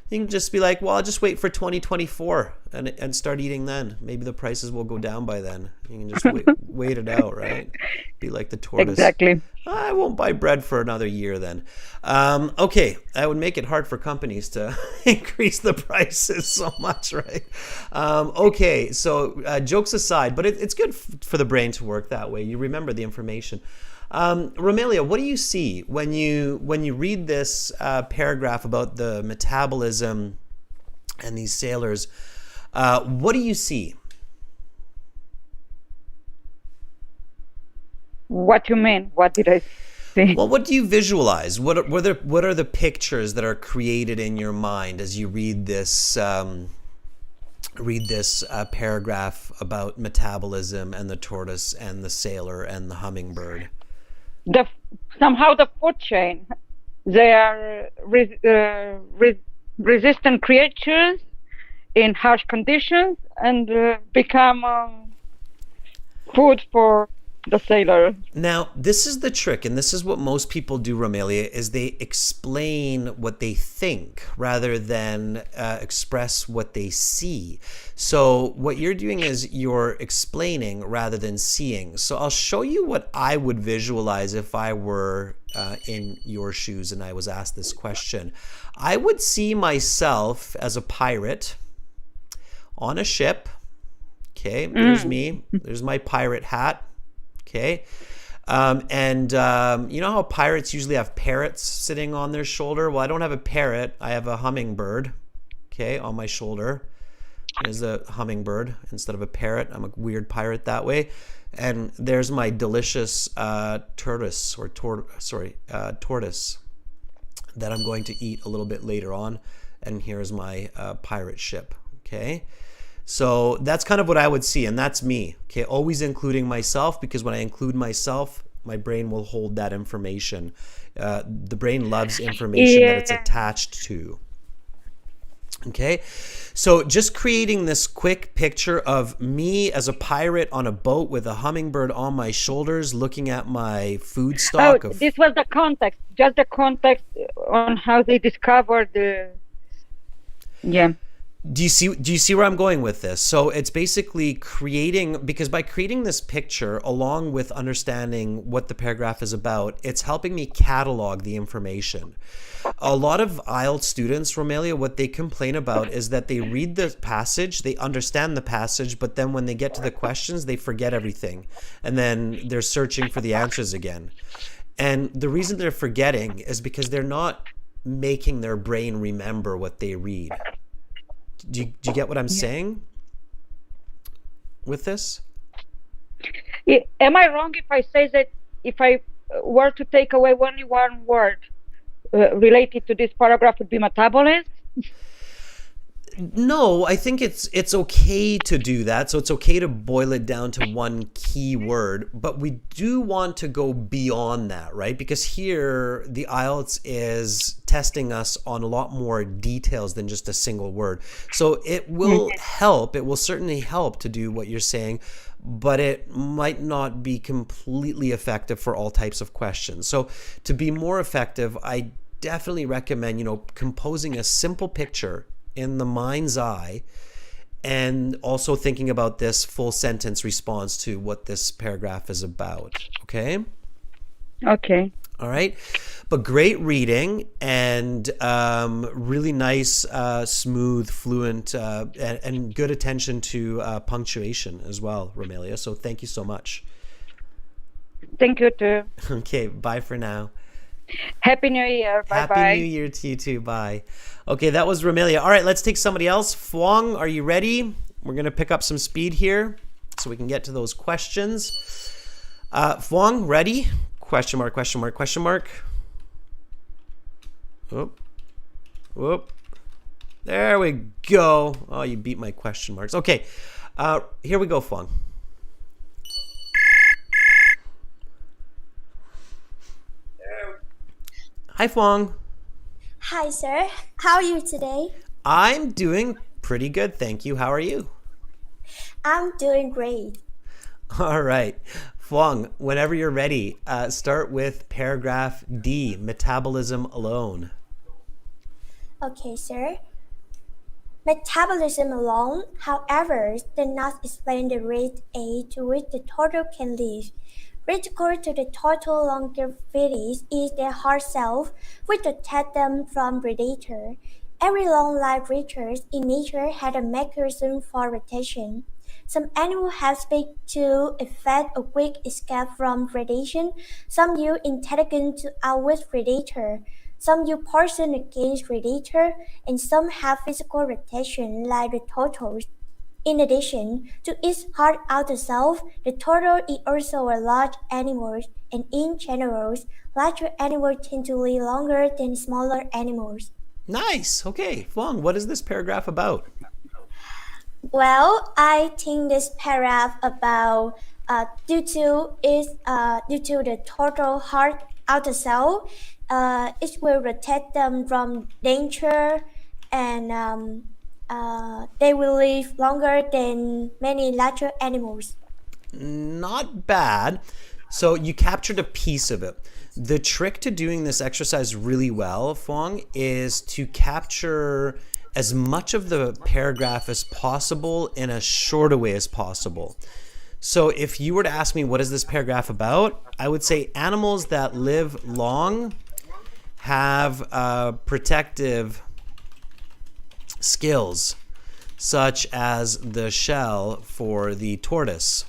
You can just be like, well, I'll just wait for 2024 and start eating then. Maybe the prices will go down by then. You can just wait it out, right? Be like the tortoise. Exactly. I won't buy bread for another year then. Okay, that would make it hard for companies to increase the prices so much, right? Okay, so jokes aside, but it's good for the brain to work that way. You remember the information. Romelia, what do you see when you read this paragraph about the metabolism and these sailors? What do you see? What you mean? What did I see? Well, what do you visualize? What are the pictures that are created in your mind as you read this paragraph about metabolism and the tortoise and the sailor and the hummingbird? Somehow the food chain. They are resistant creatures in harsh conditions and become food for the sailor. Now, this is the trick, and this is what most people do, Romelia, is they explain what they think rather than express what they see. So what you're doing is you're explaining rather than seeing. So I'll show you what I would visualize if I were in your shoes and I was asked this question. I would see myself as a pirate on a ship. Okay, there's me. There's my pirate hat. Okay. You know how pirates usually have parrots sitting on their shoulder? Well, I don't have a parrot. I have a hummingbird, okay, on my shoulder. There's a hummingbird instead of a parrot. I'm a weird pirate that way. And there's my delicious tortoise that I'm going to eat a little bit later on. And here's my pirate ship, okay? So that's kind of what I would see, and that's me, okay? Always including myself, because when I include myself, my brain will hold that information. The brain loves information that it's attached to. Okay, so just creating this quick picture of me as a pirate on a boat with a hummingbird on my shoulders, looking at my food stock. This was the context, just the context on how they discovered the. Yeah. Do you see where I'm going with this? So it's basically because by creating this picture along with understanding what the paragraph is about, it's helping me catalog the information. A lot of IELTS students, Romelia, what they complain about is that they read the passage, they understand the passage, but then when they get to the questions, they forget everything. And then they're searching for the answers again. And the reason they're forgetting is because they're not making their brain remember what they read. Do you get what I'm saying with this? Am I wrong if I say that if I were to take away only one word related to this paragraph, would be metabolism? No, I think it's okay to do that. So it's okay to boil it down to one key word, but we do want to go beyond that, right? Because here the IELTS is testing us on a lot more details than just a single word. So it will help. It will certainly help to do what you're saying, but it might not be completely effective for all types of questions. So to be more effective, I definitely recommend, composing a simple picture in the mind's eye, and also thinking about this full sentence response to what this paragraph is about. Okay? Okay. All right. But great reading and really nice, smooth, fluent, and good attention to punctuation as well, Romelia. So thank you so much. Thank you too. Okay. Bye for now. Happy New Year. Bye-bye. Happy New Year to you too. Bye. Okay, that was Romelia. All right, let's take somebody else. Phuong, are you ready? We're going to pick up some speed here so we can get to those questions. Phuong, ready? Question mark, question mark, question mark. Whoop. Whoop. There we go. Oh, you beat my question marks. Okay, here we go, Phuong. Hi, Phuong. Hi, sir. How are you today? I'm doing pretty good, thank you. How are you? I'm doing great. All right. Phuong, whenever you're ready, start with paragraph D, metabolism alone. Okay, sir. Metabolism alone, however, does not explain the rate to which the turtle can live. Critical to the total longevity is their heart cells, which protect them from predators. Every long-lived creature in nature has a mechanism for rotation. Some animals have speed to effect a quick escape from predation. Some use intelligence to outwit predator. Some use poison against predator, and some have physical rotation like the tortoise. In addition to its hard outer self, the turtle is also a large animal, and in general, larger animals tend to live longer than smaller animals. Nice. Okay, Phuong, what is this paragraph about? Well, I think this paragraph about due to the turtle hard outer cell, it will protect them from danger, and they will live longer than many larger animals. not bad. So you captured a piece of it. The trick to doing this exercise really well, Fong, is to capture as much of the paragraph as possible in as short a way as possible. So if you were to ask me, what is this paragraph about? I would say animals that live long have protective skills, such as the shell for the tortoise.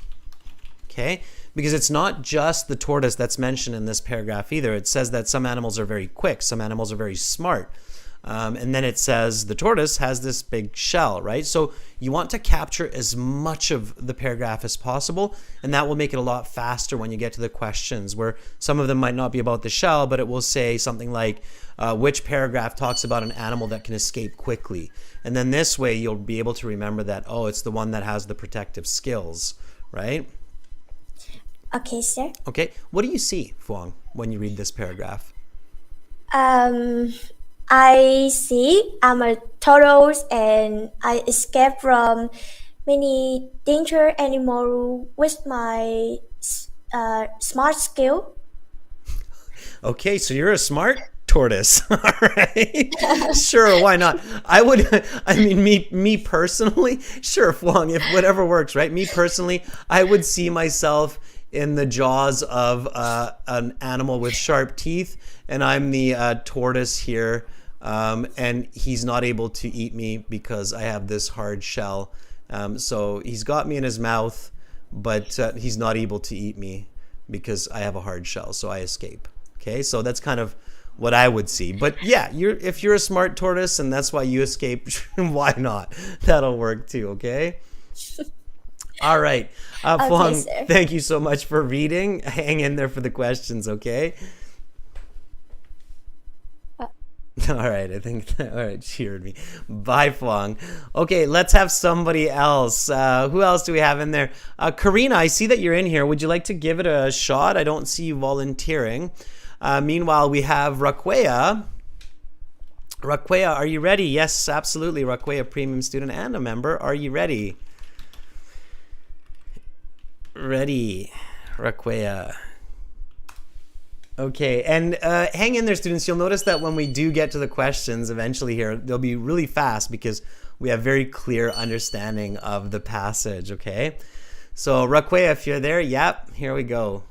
Okay? Because it's not just the tortoise that's mentioned in this paragraph either. It says that some animals are very quick, some animals are very smart. And then it says the tortoise has this big shell, right? So you want to capture as much of the paragraph as possible, and that will make it a lot faster when you get to the questions, where some of them might not be about the shell, but it will say something like, which paragraph talks about an animal that can escape quickly? And then this way you'll be able to remember that, oh, it's the one that has the protective skills, right? Okay, sir. Okay, what do you see, Fuang, when you read this paragraph? I see I'm a tortoise and I escape from many danger animal with my smart skill. Okay, so you're a smart tortoise. All right. Sure, why not? I mean, me personally, sure, Fuang, if whatever works, right? Me personally, I would see myself in the jaws of an animal with sharp teeth, and I'm the tortoise here, and he's not able to eat me because I have this hard shell. So he's got me in his mouth, but he's not able to eat me because I have a hard shell, so I escape. Okay, so that's kind of what I would see. But yeah, if you're a smart tortoise and that's why you escape, why not? That'll work too, okay? All right. Fuang, sir. thank you so much for reading. Hang in there for the questions, okay? All right, I think, all right, she heard me. Bye, Fuang. Okay, let's have somebody else. Who else do we have in there? Karina, I see that you're in here. Would you like to give it a shot? I don't see you volunteering. Meanwhile, we have Raquea. Raquea, are you ready? Yes, absolutely. Raquea, premium student and a member. Are you ready? Ready, Raquea. Okay, and hang in there, students. You'll notice that when we do get to the questions eventually here, they'll be really fast because we have very clear understanding of the passage, okay? So, Raquea, if you're there, yep, here we go.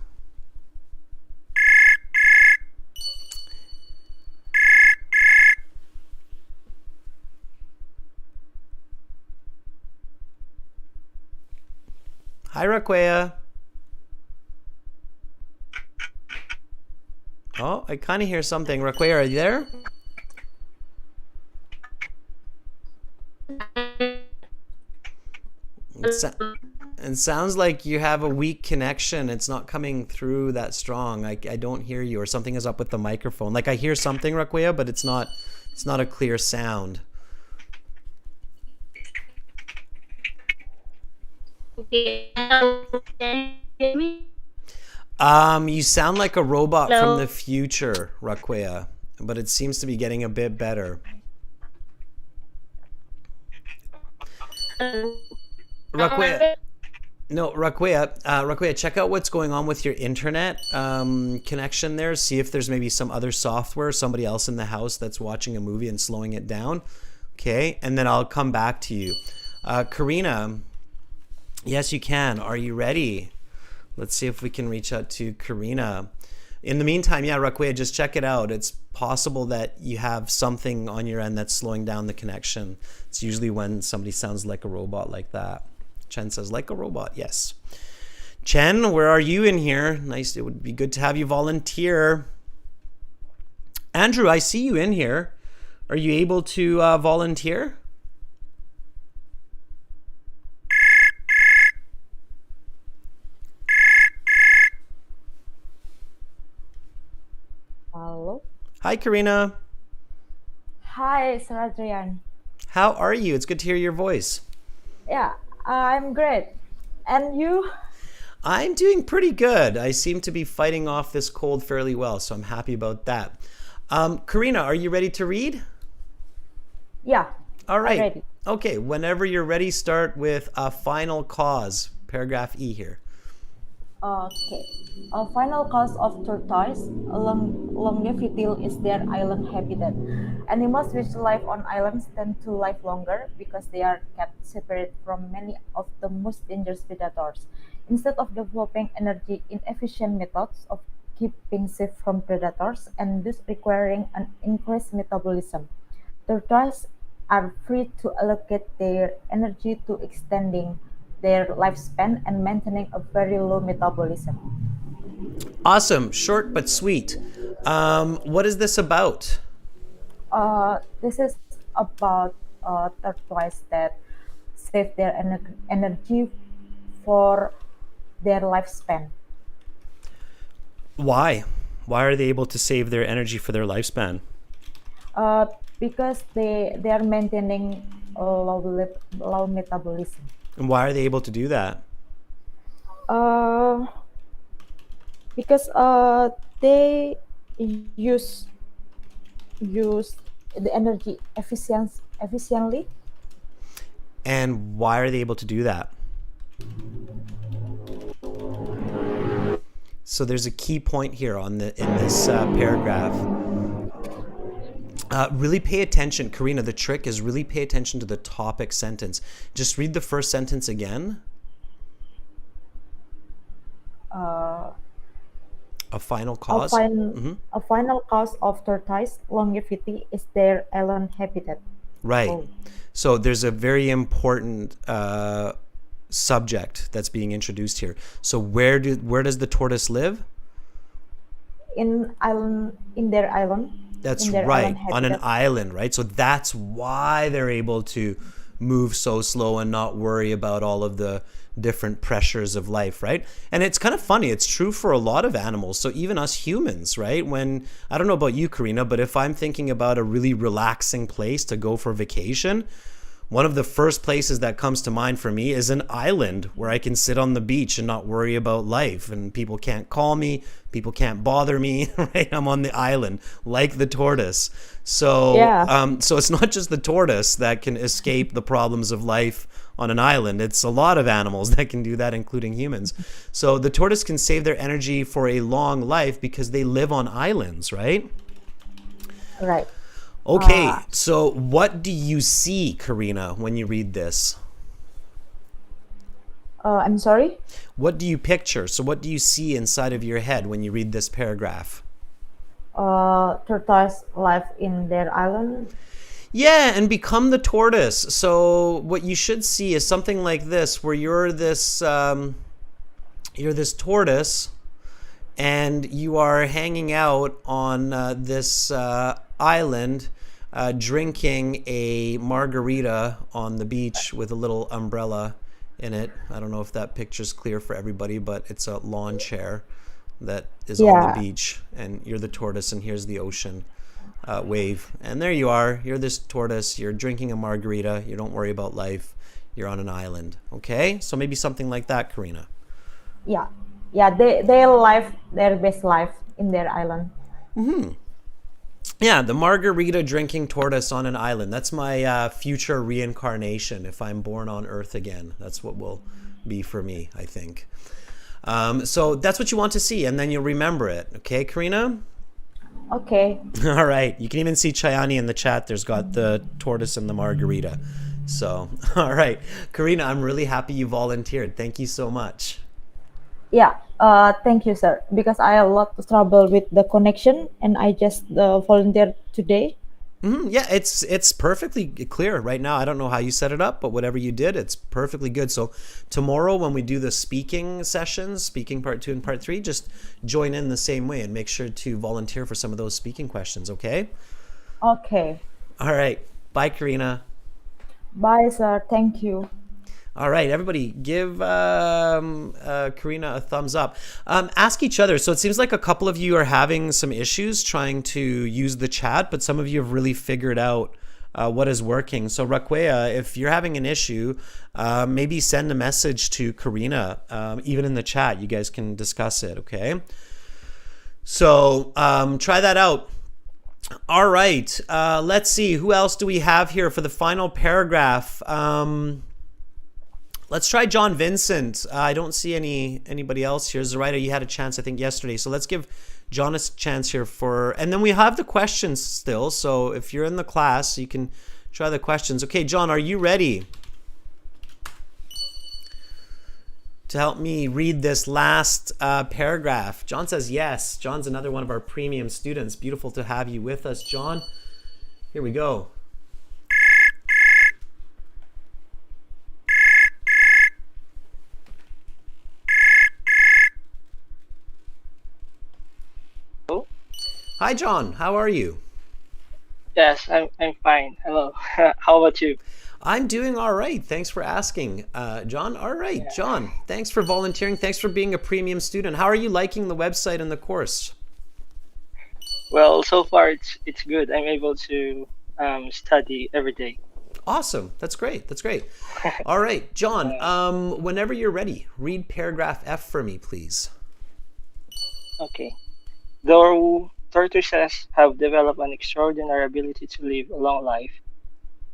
Hi, Raquea. Oh, I kind of hear something. Raquea, are you there? It sounds like you have a weak connection. It's not coming through that strong. I don't hear you, or something is up with the microphone. Like I hear something, Raquea, but it's not a clear sound. Okay. Can you hear me? You sound like a robot from the future, Raquea, but it seems to be getting a bit better. Raquea, Raquea, check out what's going on with your internet connection there. See if there's maybe some other software, somebody else in the house that's watching a movie and slowing it down. Okay, and then I'll come back to you. Karina, yes, you can. Are you ready? Let's see if we can reach out to Karina. In the meantime, yeah, Raquea, just check it out. It's possible that you have something on your end that's slowing down the connection. It's usually when somebody sounds like a robot like that. Chen says, like a robot, yes. Chen, where are you in here? Nice, it would be good to have you volunteer. Andrew, I see you in here. Are you able to volunteer? Hello. Hi, Karina. Hi, Sir Adrian. How are you? It's good to hear your voice. Yeah, I'm great. And you? I'm doing pretty good. I seem to be fighting off this cold fairly well, so I'm happy about that. Karina, are you ready to read? Yeah. All right. I'm ready. Okay, whenever you're ready, start with a final cause, paragraph E here. Okay. A final cause of tortoise longevity is their island habitat. Animals which live on islands tend to live longer because they are kept separate from many of the most dangerous predators. Instead of developing energy inefficient methods of keeping safe from predators and thus requiring an increased metabolism, tortoises are free to allocate their energy to extending their lifespan and maintaining a very low metabolism. Awesome. Short but sweet. What is this about? This is about tortoise that save their energy for their lifespan. Why? Why are they able to save their energy for their lifespan? Because they are maintaining a low metabolism. And why are they able to do that? Because they use the energy efficiently. And why are they able to do that? So there's a key point here in this paragraph. Really pay attention, Karina. The trick is really pay attention to the topic sentence. Just read the first sentence again. A final cause. A final cause of tortoise longevity is their island habitat. Right. Oh. So there's a very important subject that's being introduced here. So where does the tortoise live? In their island. That's right, on an island, right? So that's why they're able to move so slow and not worry about all of the different pressures of life, right? And it's kind of funny. It's true for a lot of animals. So even us humans, right? When, I don't know about you, Karina, but if I'm thinking about a really relaxing place to go for vacation, one of the first places that comes to mind for me is an island where I can sit on the beach and not worry about life, and people can't call me, people can't bother me, right? I'm on the island like the tortoise. So, so it's not just the tortoise that can escape the problems of life on an island. It's a lot of animals that can do that, including humans. So the tortoise can save their energy for a long life because they live on islands, right? Right. Okay, so what do you see, Karina, when you read this? I'm sorry? What do you picture? So what do you see inside of your head when you read this paragraph? Tortoise live in their island. Yeah, and become the tortoise. So what you should see is something like this, where you're this tortoise, and you are hanging out on this island, drinking a margarita on the beach with a little umbrella in it. I don't know if that picture's clear for everybody, but it's a lawn chair that is on the beach, and you're the tortoise, and here's the ocean wave. And there you are. You're this tortoise. You're drinking a margarita. You don't worry about life. You're on an island. Okay? So maybe something like that, Karina. Yeah. They live their best life in their island. Mm-hmm. Yeah, the margarita drinking tortoise on an island. That's my future reincarnation if I'm born on Earth again. That's what will be for me, I think. So that's what you want to see, and then you'll remember it. Okay, Karina? Okay. All right. You can even see Chayani in the chat. There's got the tortoise and the margarita. So, all right. Karina, I'm really happy you volunteered. Thank you so much. Yeah. Thank you, sir. Because I had a lot of trouble with the connection, and I just volunteered today. Mm-hmm. Yeah, it's perfectly clear right now. I don't know how you set it up, but whatever you did, it's perfectly good. So tomorrow when we do the speaking sessions, speaking part 2 and part 3, just join in the same way and make sure to volunteer for some of those speaking questions, okay? Okay. All right. Bye, Karina. Bye, sir. Thank you. All right, everybody, give Karina a thumbs up. Ask each other. So it seems like a couple of you are having some issues trying to use the chat, but some of you have really figured out what is working. So Raquea, if you're having an issue, maybe send a message to Karina, even in the chat. You guys can discuss it, okay? So try that out. All right, let's see. Who else do we have here for the final paragraph? Let's try John Vincent. I don't see anybody else here. Zoraida, you had a chance, I think, yesterday. So let's give John a chance here and then we have the questions still. So if you're in the class, you can try the questions. Okay, John, are you ready to help me read this last paragraph? John says yes. John's another one of our premium students. Beautiful to have you with us, John. Here we go. Hi, John. How are you? Yes, I'm fine. Hello. How about you? I'm doing all right. Thanks for asking, John. All right, yeah. John, thanks for volunteering. Thanks for being a premium student. How are you liking the website and the course? Well, so far it's good. I'm able to study every day. Awesome. That's great. That's great. All right, John, whenever you're ready, read paragraph F for me, please. Okay. Though tortoises have developed an extraordinary ability to live a long life,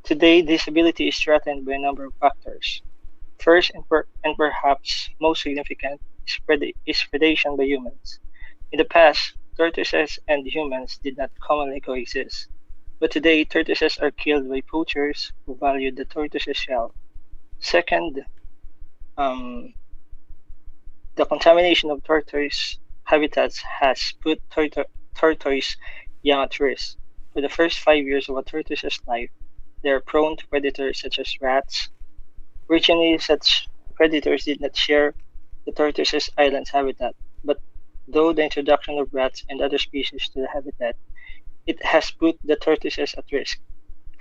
today this ability is threatened by a number of factors. First, and perhaps most significant, is predation by humans. In the past, tortoises and humans did not commonly coexist, but today tortoises are killed by poachers who value the tortoise's shell. Second, the contamination of tortoise habitats has put tortoise young at risk. For the first 5 years of a tortoise's life, they are prone to predators such as rats. Originally, such predators did not share the tortoise's island's habitat, but though the introduction of rats and other species to the habitat, it has put the tortoises at risk.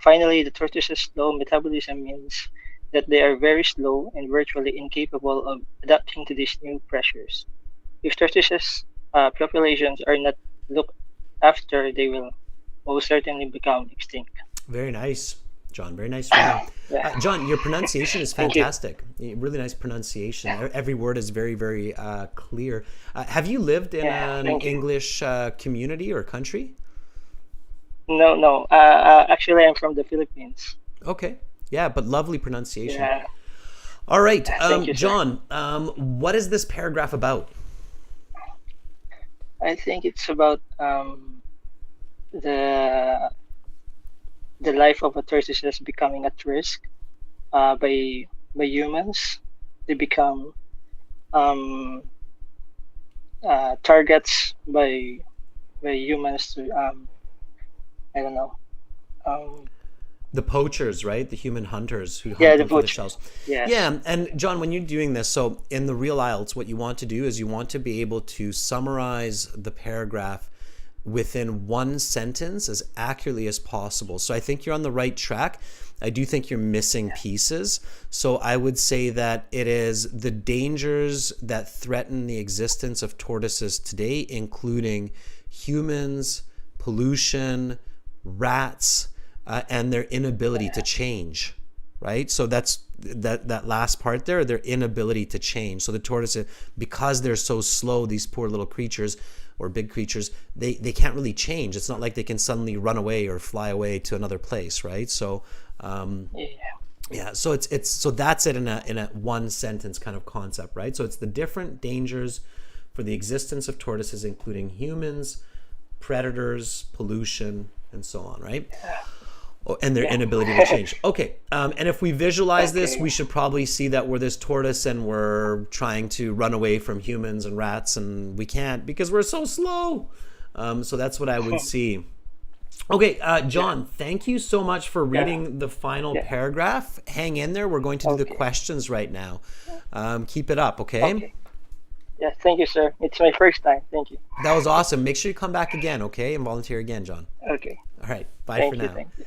Finally, the tortoise's slow metabolism means that they are very slow and virtually incapable of adapting to these new pressures. If tortoises populations are not looked after, they will most certainly become extinct. Very nice, John. Very nice reading. Yeah. John, your pronunciation is fantastic. Really nice pronunciation. Every word is very, very clear. Have you lived in an English community or country? No. Actually, I'm from the Philippines. Okay. Yeah, but lovely pronunciation. Yeah. All right, you, John, what is this paragraph about? I think it's about the life of a tortoise becoming at risk by humans. They become targets by humans to I don't know. The poachers, right? The human hunters who hunt them for the shells. Yes. Yeah, and John, when you're doing this, so in the real IELTS, what you want to do is you want to be able to summarize the paragraph within one sentence as accurately as possible. So I think you're on the right track. I do think you're missing pieces. So I would say that it is the dangers that threaten the existence of tortoises today, including humans, pollution, rats, and their inability to change, right? So that's that last part there, their inability to change. So the tortoises, because they're so slow, these poor little creatures or big creatures, they can't really change. It's not like they can suddenly run away or fly away to another place, right? So yeah, so it's so that's it in a one sentence kind of concept, right? So it's the different dangers for the existence of tortoises, including humans, predators, pollution, and so on, right? And their inability to change. Okay, and if we visualize this, we should probably see that we're this tortoise and we're trying to run away from humans and rats, and we can't because we're so slow. So that's what I would see. Okay, John, thank you so much for reading the final paragraph. Hang in there. We're going to do the questions right now. Keep it up, okay? Yeah, thank you, sir. It's my first time. Thank you. That was awesome. Make sure you come back again, okay? And volunteer again, John. Okay. All right. Bye for now. Thank you.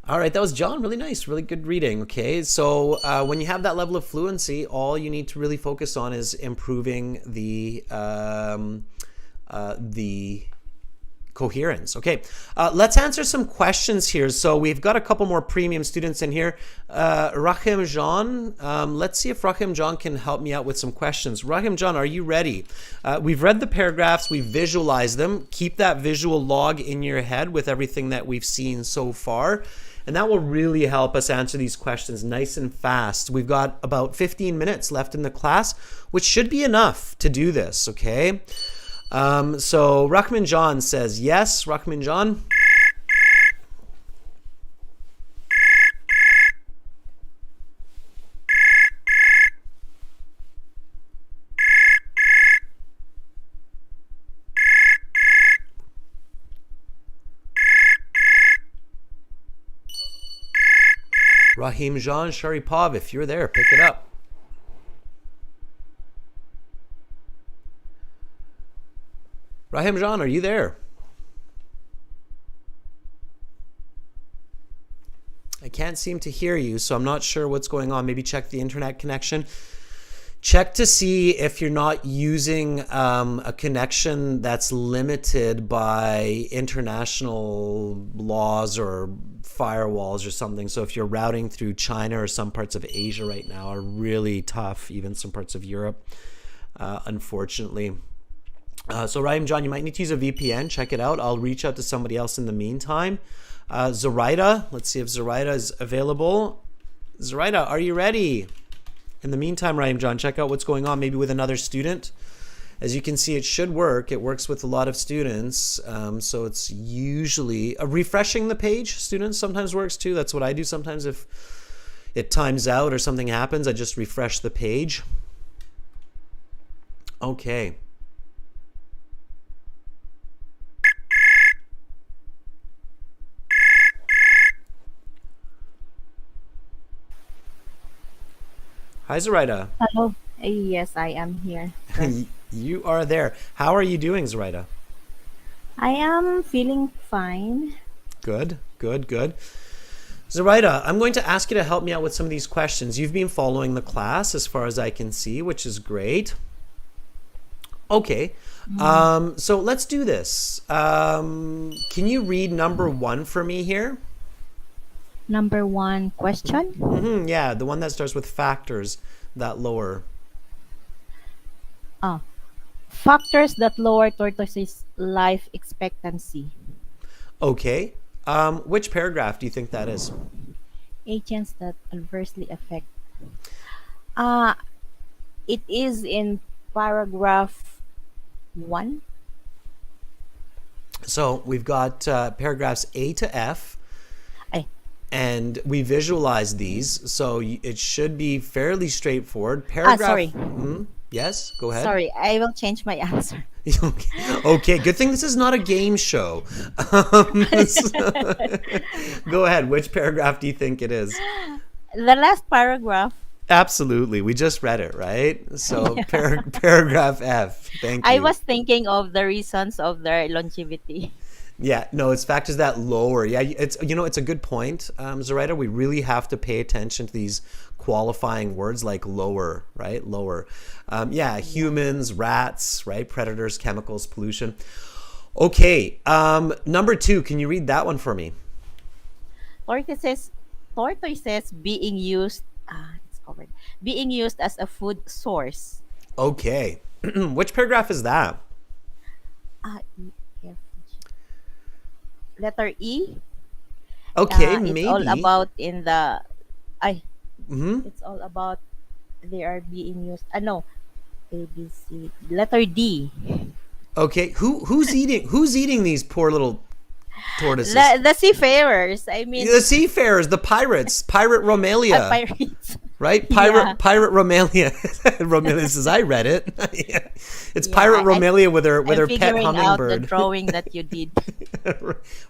All right, that was John. Really nice, really good reading. Okay, so when you have that level of fluency, all you need to really focus on is improving the Coherence. Okay, let's answer some questions here. So we've got a couple more premium students in here. Rahim John, let's see if Rahim John can help me out with some questions. Rahim John, are you ready? We've read the paragraphs, we've visualized them. Keep that visual log in your head with everything that we've seen so far. And that will really help us answer these questions nice and fast. We've got about 15 minutes left in the class, which should be enough to do this, okay? So Rahman John says yes. Rahman John. Rahim John Sharipov, if you're there, pick it up. Rahim John, are you there? I can't seem to hear you, so I'm not sure what's going on. Maybe check the internet connection. Check to see if you're not using a connection that's limited by international laws or firewalls or something. So if you're routing through China or some parts of Asia right now are really tough, even some parts of Europe, unfortunately. So Rahim John, you might need to use a VPN. Check it out. I'll reach out to somebody else in the meantime. Zoraida, let's see if Zoraida is available. Zoraida, are you ready? In the meantime, Rahim John, check out what's going on maybe with another student. As you can see, it should work. It works with a lot of students. So it's usually refreshing the page. Students sometimes works too. That's what I do sometimes. If it times out or something happens, I just refresh the page. Okay. Hi, Zoraida. Hello. Yes, I am here. You are there. How are you doing, Zoraida? I am feeling fine. Good, good, good. Zoraida, I'm going to ask you to help me out with some of these questions. You've been following the class as far as I can see, which is great. Okay, so let's do this. Can you read number 1 for me here? Number 1 question? Yeah, the one that starts with factors that lower. Factors that lower tortoise's life expectancy. Okay. Which paragraph do you think that is? Agents that adversely affect. It is in paragraph 1. So we've got paragraphs A to F. And we visualize these, so it should be fairly straightforward. Paragraph. Sorry. Yes, go ahead. Sorry, I will change my answer. Okay, good thing this is not a game show. Go ahead. Which paragraph do you think it is? The last paragraph. Absolutely. We just read it, right? So paragraph F. Thank you. I was thinking of the reasons of their longevity. Yeah, no, it's factors that lower. Yeah, it's it's a good point, Zoraida. We really have to pay attention to these qualifying words like lower, right? Lower. Yeah, humans, rats, right? Predators, chemicals, pollution. Okay, number 2. Can you read that one for me? Tortoises being used. It's covered. Being used as a food source. Okay, which paragraph is that? Letter E. Okay, it's maybe. all about in the. It's all about they are being used. No, A, B, C. Letter D. Okay, who's eating these poor little tortoises? The seafarers. I mean, the seafarers, the pirates, Pirate Romelia. Pirates. Right? Pirate Romelia. Romelia says, I read it. Yeah. It's Pirate Romelia with her pet hummingbird. Out the drawing that you did.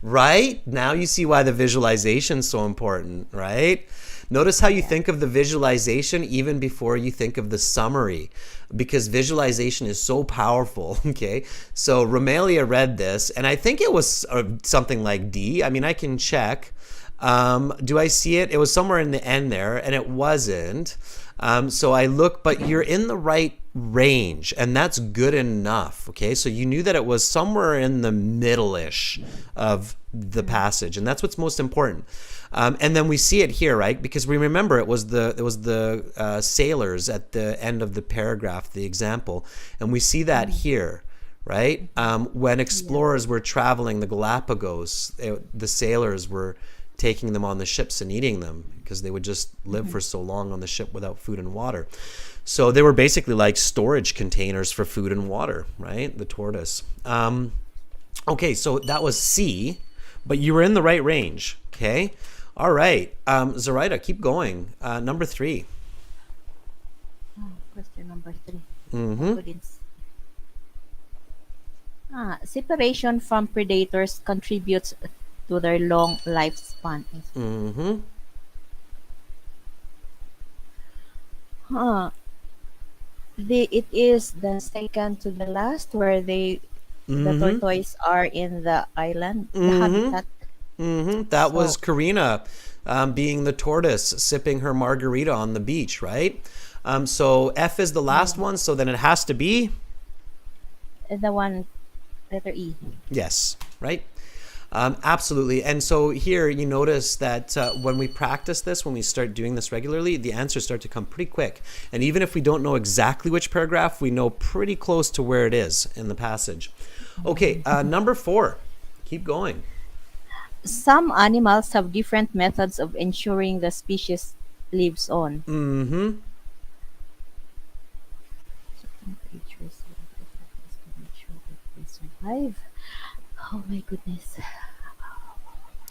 Right? Now you see why the visualization is so important, right? Notice how you think of the visualization even before you think of the summary, because visualization is so powerful, okay? So Romelia read this, and I think it was something like D. I mean, I can check. Do I see it? It was somewhere in the end there, and it wasn't. So I look, but you're in the right range, and that's good enough. Okay, so you knew that it was somewhere in the middle-ish of the passage, and that's what's most important. And then we see it here, right? Because we remember it was the sailors at the end of the paragraph, the example, and we see that here, right? When explorers were traveling the Galapagos, the sailors were taking them on the ships and eating them because they would just live for so long on the ship without food and water. So they were basically like storage containers for food and water, right? The tortoise. Okay, so that was C, but you were in the right range, okay? All right, Zoraida, keep going. Number 3. Question number 3. Mm-hmm. Separation from predators contributes to their long lifespan. Mm-hmm. It is the second to the last where the tortoise are in the island, the habitat. Mm-hmm. That was Karina being the tortoise, sipping her margarita on the beach, right? So F is the last one, so then it has to be? The one, letter E. Yes, right? Absolutely. And so here you notice that when we practice this, when we start doing this regularly, the answers start to come pretty quick. And even if we don't know exactly which paragraph, we know pretty close to where it is in the passage. Okay, number 4. Keep going. Some animals have different methods of ensuring the species lives on. Mm-hmm. Survive. Oh my goodness.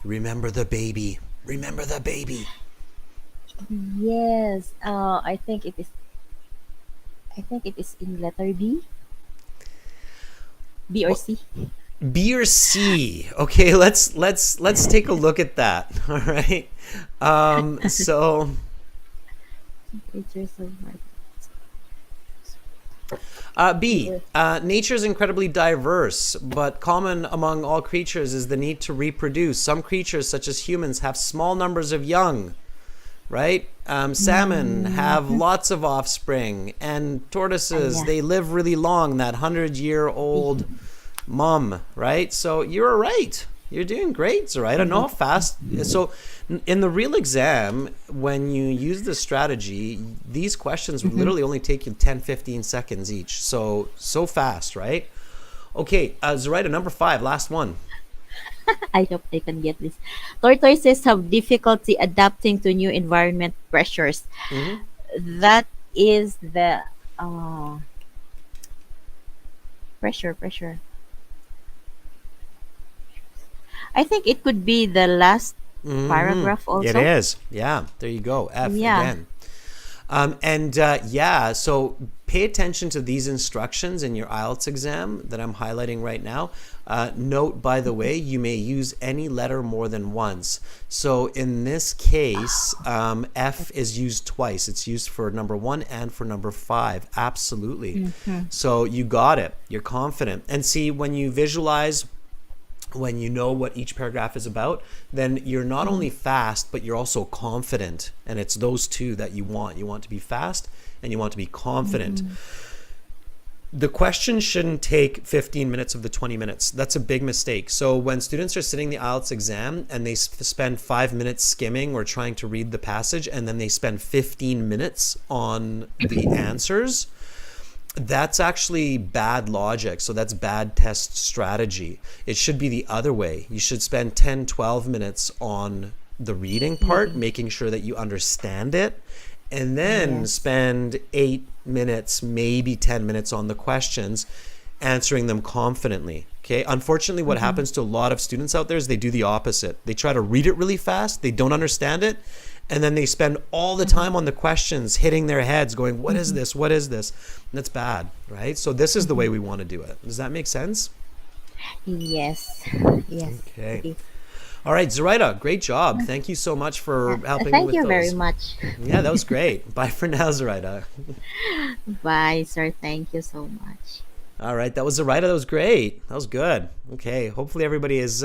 Remember the baby. Remember the baby. Yes. I think it is in letter B. B or C? B or C. Okay, let's take a look at that. All right. So B. Nature is incredibly diverse, but common among all creatures is the need to reproduce. Some creatures, such as humans, have small numbers of young, right? Salmon have lots of offspring, and tortoises, they live really long, that 100-year-old mom, right? So you're right. You're doing great, Zoraida. Know how fast. So in the real exam, when you use this strategy, these questions would literally only take you 10, 15 seconds each. So fast, right? Okay, Zoraida, number 5, last one. I hope they can get this. Tortoises have difficulty adapting to new environment pressures. That is the pressure. I think it could be the last paragraph also. It is. Yeah, there you go. F again. So pay attention to these instructions in your IELTS exam that I'm highlighting right now. Note, by the way, you may use any letter more than once. So in this case, F is used twice. It's used for number 1 and for number 5. Absolutely. So you got it. You're confident. And see, when you visualize, when you know what each paragraph is about, then you're not only fast, but you're also confident. And it's those two that you want. You want to be fast and you want to be confident. The question shouldn't take 15 minutes of the 20 minutes. That's a big mistake. So when students are sitting the IELTS exam and they spend 5 minutes skimming or trying to read the passage, and then they spend 15 minutes on the answers, that's actually bad logic. So that's bad test strategy. It should be the other way. You should spend 10, 12 minutes on the reading part, making sure that you understand it, and then spend 8 minutes, maybe 10 minutes on the questions, answering them confidently. Okay. Unfortunately, what happens to a lot of students out there is they do the opposite. They try to read it really fast. They don't understand it. And then they spend all the time on the questions, hitting their heads, going, what is this? What is this? And that's bad, right? So this is the way we want to do it. Does that make sense? Yes. Okay. All right, Zoraida, great job. Thank you so much for helping me with those. Thank you very much. Yeah, that was great. Bye for now, Zoraida. Bye, sir. Thank you so much. All right, that was Zoraida. That was great. That was good. Okay, hopefully everybody is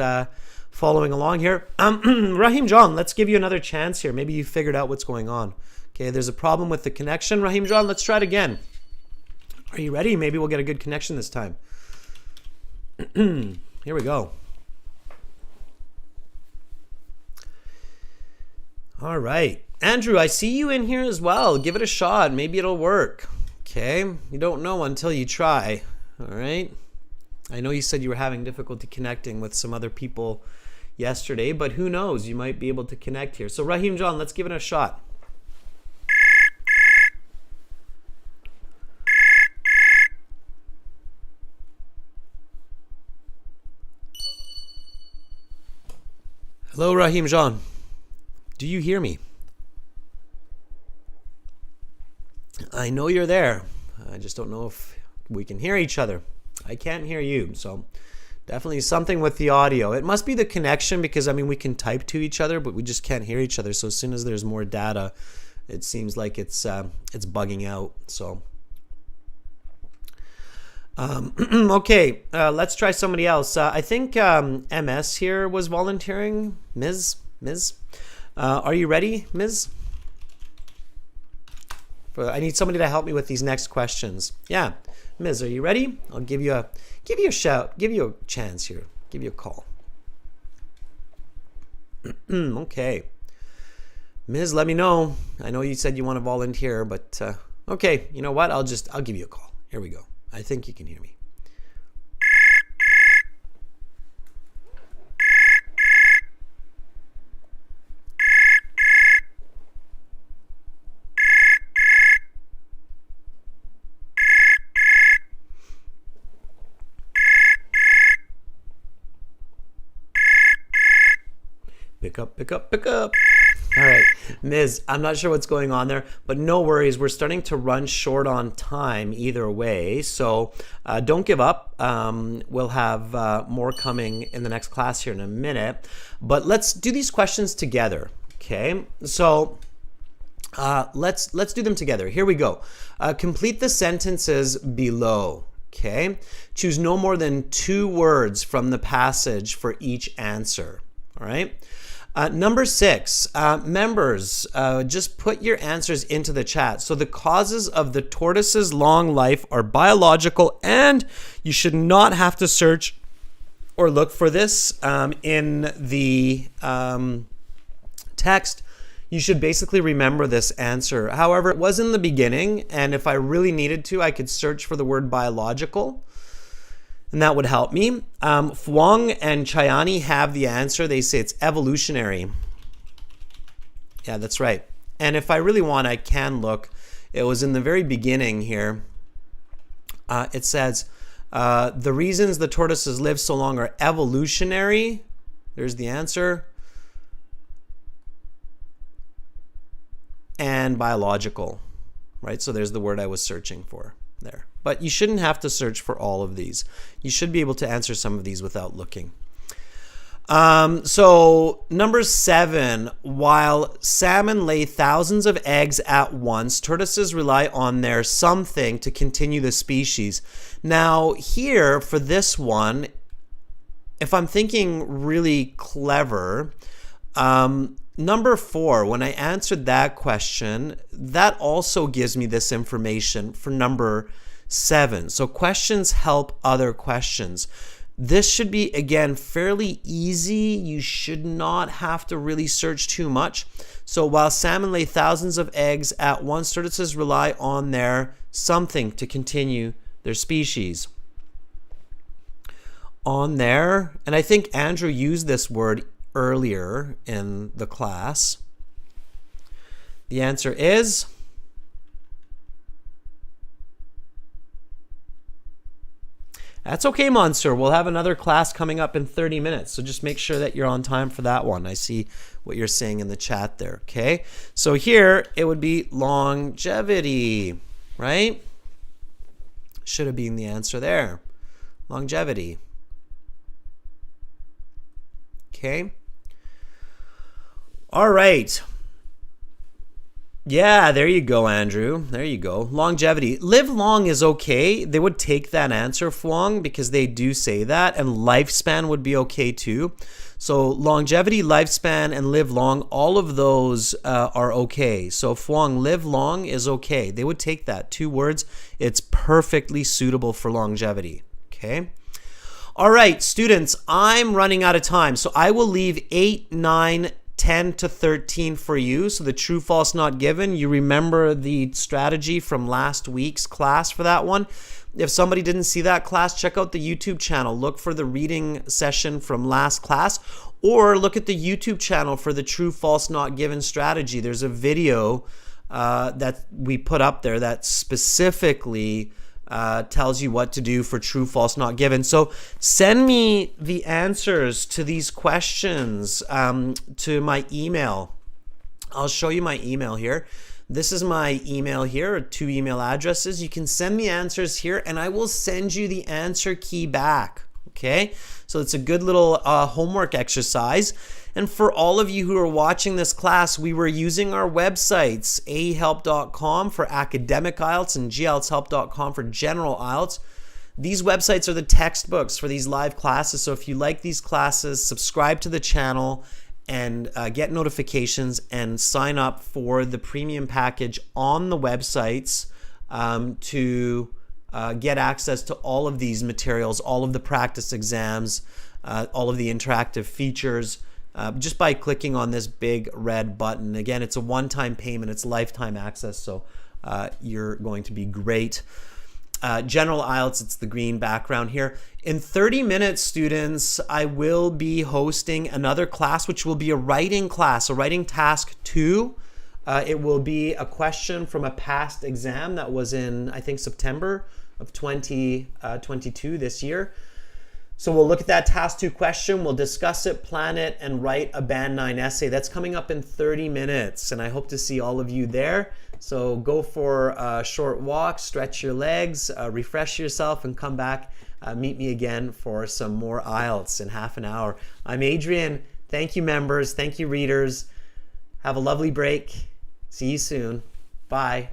following along here. Rahim John, let's give you another chance here. Maybe you figured out what's going on. Okay, there's a problem with the connection. Rahim John, let's try it again. Are you ready? Maybe we'll get a good connection this time. Here we go. All right. Andrew, I see you in here as well. Give it a shot. Maybe it'll work. Okay. You don't know until you try. All right. I know you said you were having difficulty connecting with some other people yesterday, but who knows? You might be able to connect here. So Rahim John, let's give it a shot. Hello, Rahim John. Do you hear me? I know you're there. I just don't know if we can hear each other. I can't hear you, so definitely something with the audio. It must be the connection because, I mean, we can type to each other, but we just can't hear each other. So as soon as there's more data, it seems like it's bugging out. So, okay, let's try somebody else. I think MS here was volunteering. Ms. Are you ready, Ms.? I need somebody to help me with these next questions. Yeah, Ms., are you ready? I'll give you a shout, give you a chance here, give you a call. Okay, Ms., let me know. I know you said you want to volunteer, but okay, you know what? I'll give you a call. Here we go. I think you can hear me. Pick up. All right, Ms., I'm not sure what's going on there, but no worries. We're starting to run short on time either way, so don't give up. We'll have more coming in the next class here in a minute, but let's do these questions together, okay? So let's do them together. Here we go. Complete the sentences below, okay? Choose no more than 2 words from the passage for each answer, all right? Number 6, members, just put your answers into the chat. So the causes of the tortoise's long life are biological, and you should not have to search or look for this in the text. You should basically remember this answer. However, it was in the beginning, and if I really needed to, I could search for the word biological. And that would help me. Fuang and Chayani have the answer. They say it's evolutionary. Yeah, that's right. And if I really want, I can look. It was in the very beginning here. It says, the reasons the tortoises live so long are evolutionary. There's the answer. And biological, right? So there's the word I was searching for there. But you shouldn't have to search for all of these. You should be able to answer some of these without looking. So number 7, while salmon lay thousands of eggs at once, tortoises rely on their something to continue the species. Now here for this one, if I'm thinking really clever, number 4, when I answered that question, that also gives me this information for number 7. So questions help other questions. This should be, again, fairly easy. You should not have to really search too much. So while salmon lay thousands of eggs at once, tortoises rely on their something to continue their species. On there, and I think Andrew used this word earlier in the class. The answer is that's okay, Monsieur. We'll have another class coming up in 30 minutes. So just make sure that you're on time for that one. I see what you're saying in the chat there, okay? So here it would be longevity, right? Should have been the answer there. Longevity. Okay. All right. Yeah, there you go, Andrew. There you go. Longevity. Live long is okay. They would take that answer, Fuang, because they do say that. And lifespan would be okay too. So longevity, lifespan, and live long, all of those are okay. So Fuang, live long is okay. They would take that. 2 words. It's perfectly suitable for longevity. Okay. All right, students, I'm running out of time. So I will leave 8, 9, 10 to 13 for you. So the true, false, not given. You remember the strategy from last week's class for that one. If somebody didn't see that class, check out the YouTube channel. Look for the reading session from last class, or look at the YouTube channel for the true, false, not given strategy. There's a video that we put up there that specifically tells you what to do for true, false, not given. So send me the answers to these questions to my email. I'll show you my email here. This is my email here, 2 email addresses. You can send me answers here and I will send you the answer key back. Okay, so it's a good little homework exercise. And for all of you who are watching this class, we were using our websites, ahelp.com for academic IELTS and gltshelp.com for general IELTS. These websites are the textbooks for these live classes. So if you like these classes, subscribe to the channel and get notifications and sign up for the premium package on the websites to get access to all of these materials, all of the practice exams, all of the interactive features, just by clicking on this big red button. Again, it's a one-time payment, it's lifetime access, so you're going to be great. General IELTS, it's the green background here. In 30 minutes, students, I will be hosting another class, which will be a writing class, a writing task 2. It will be a question from a past exam that was in, I think, September of 2022 this year. So we'll look at that task 2 question, we'll discuss it, plan it, and write a band 9 essay. That's coming up in 30 minutes, and I hope to see all of you there. So go for a short walk, stretch your legs, refresh yourself, and come back. Meet me again for some more IELTS in half an hour. I'm Adrian. Thank you, members. Thank you, readers. Have a lovely break. See you soon. Bye.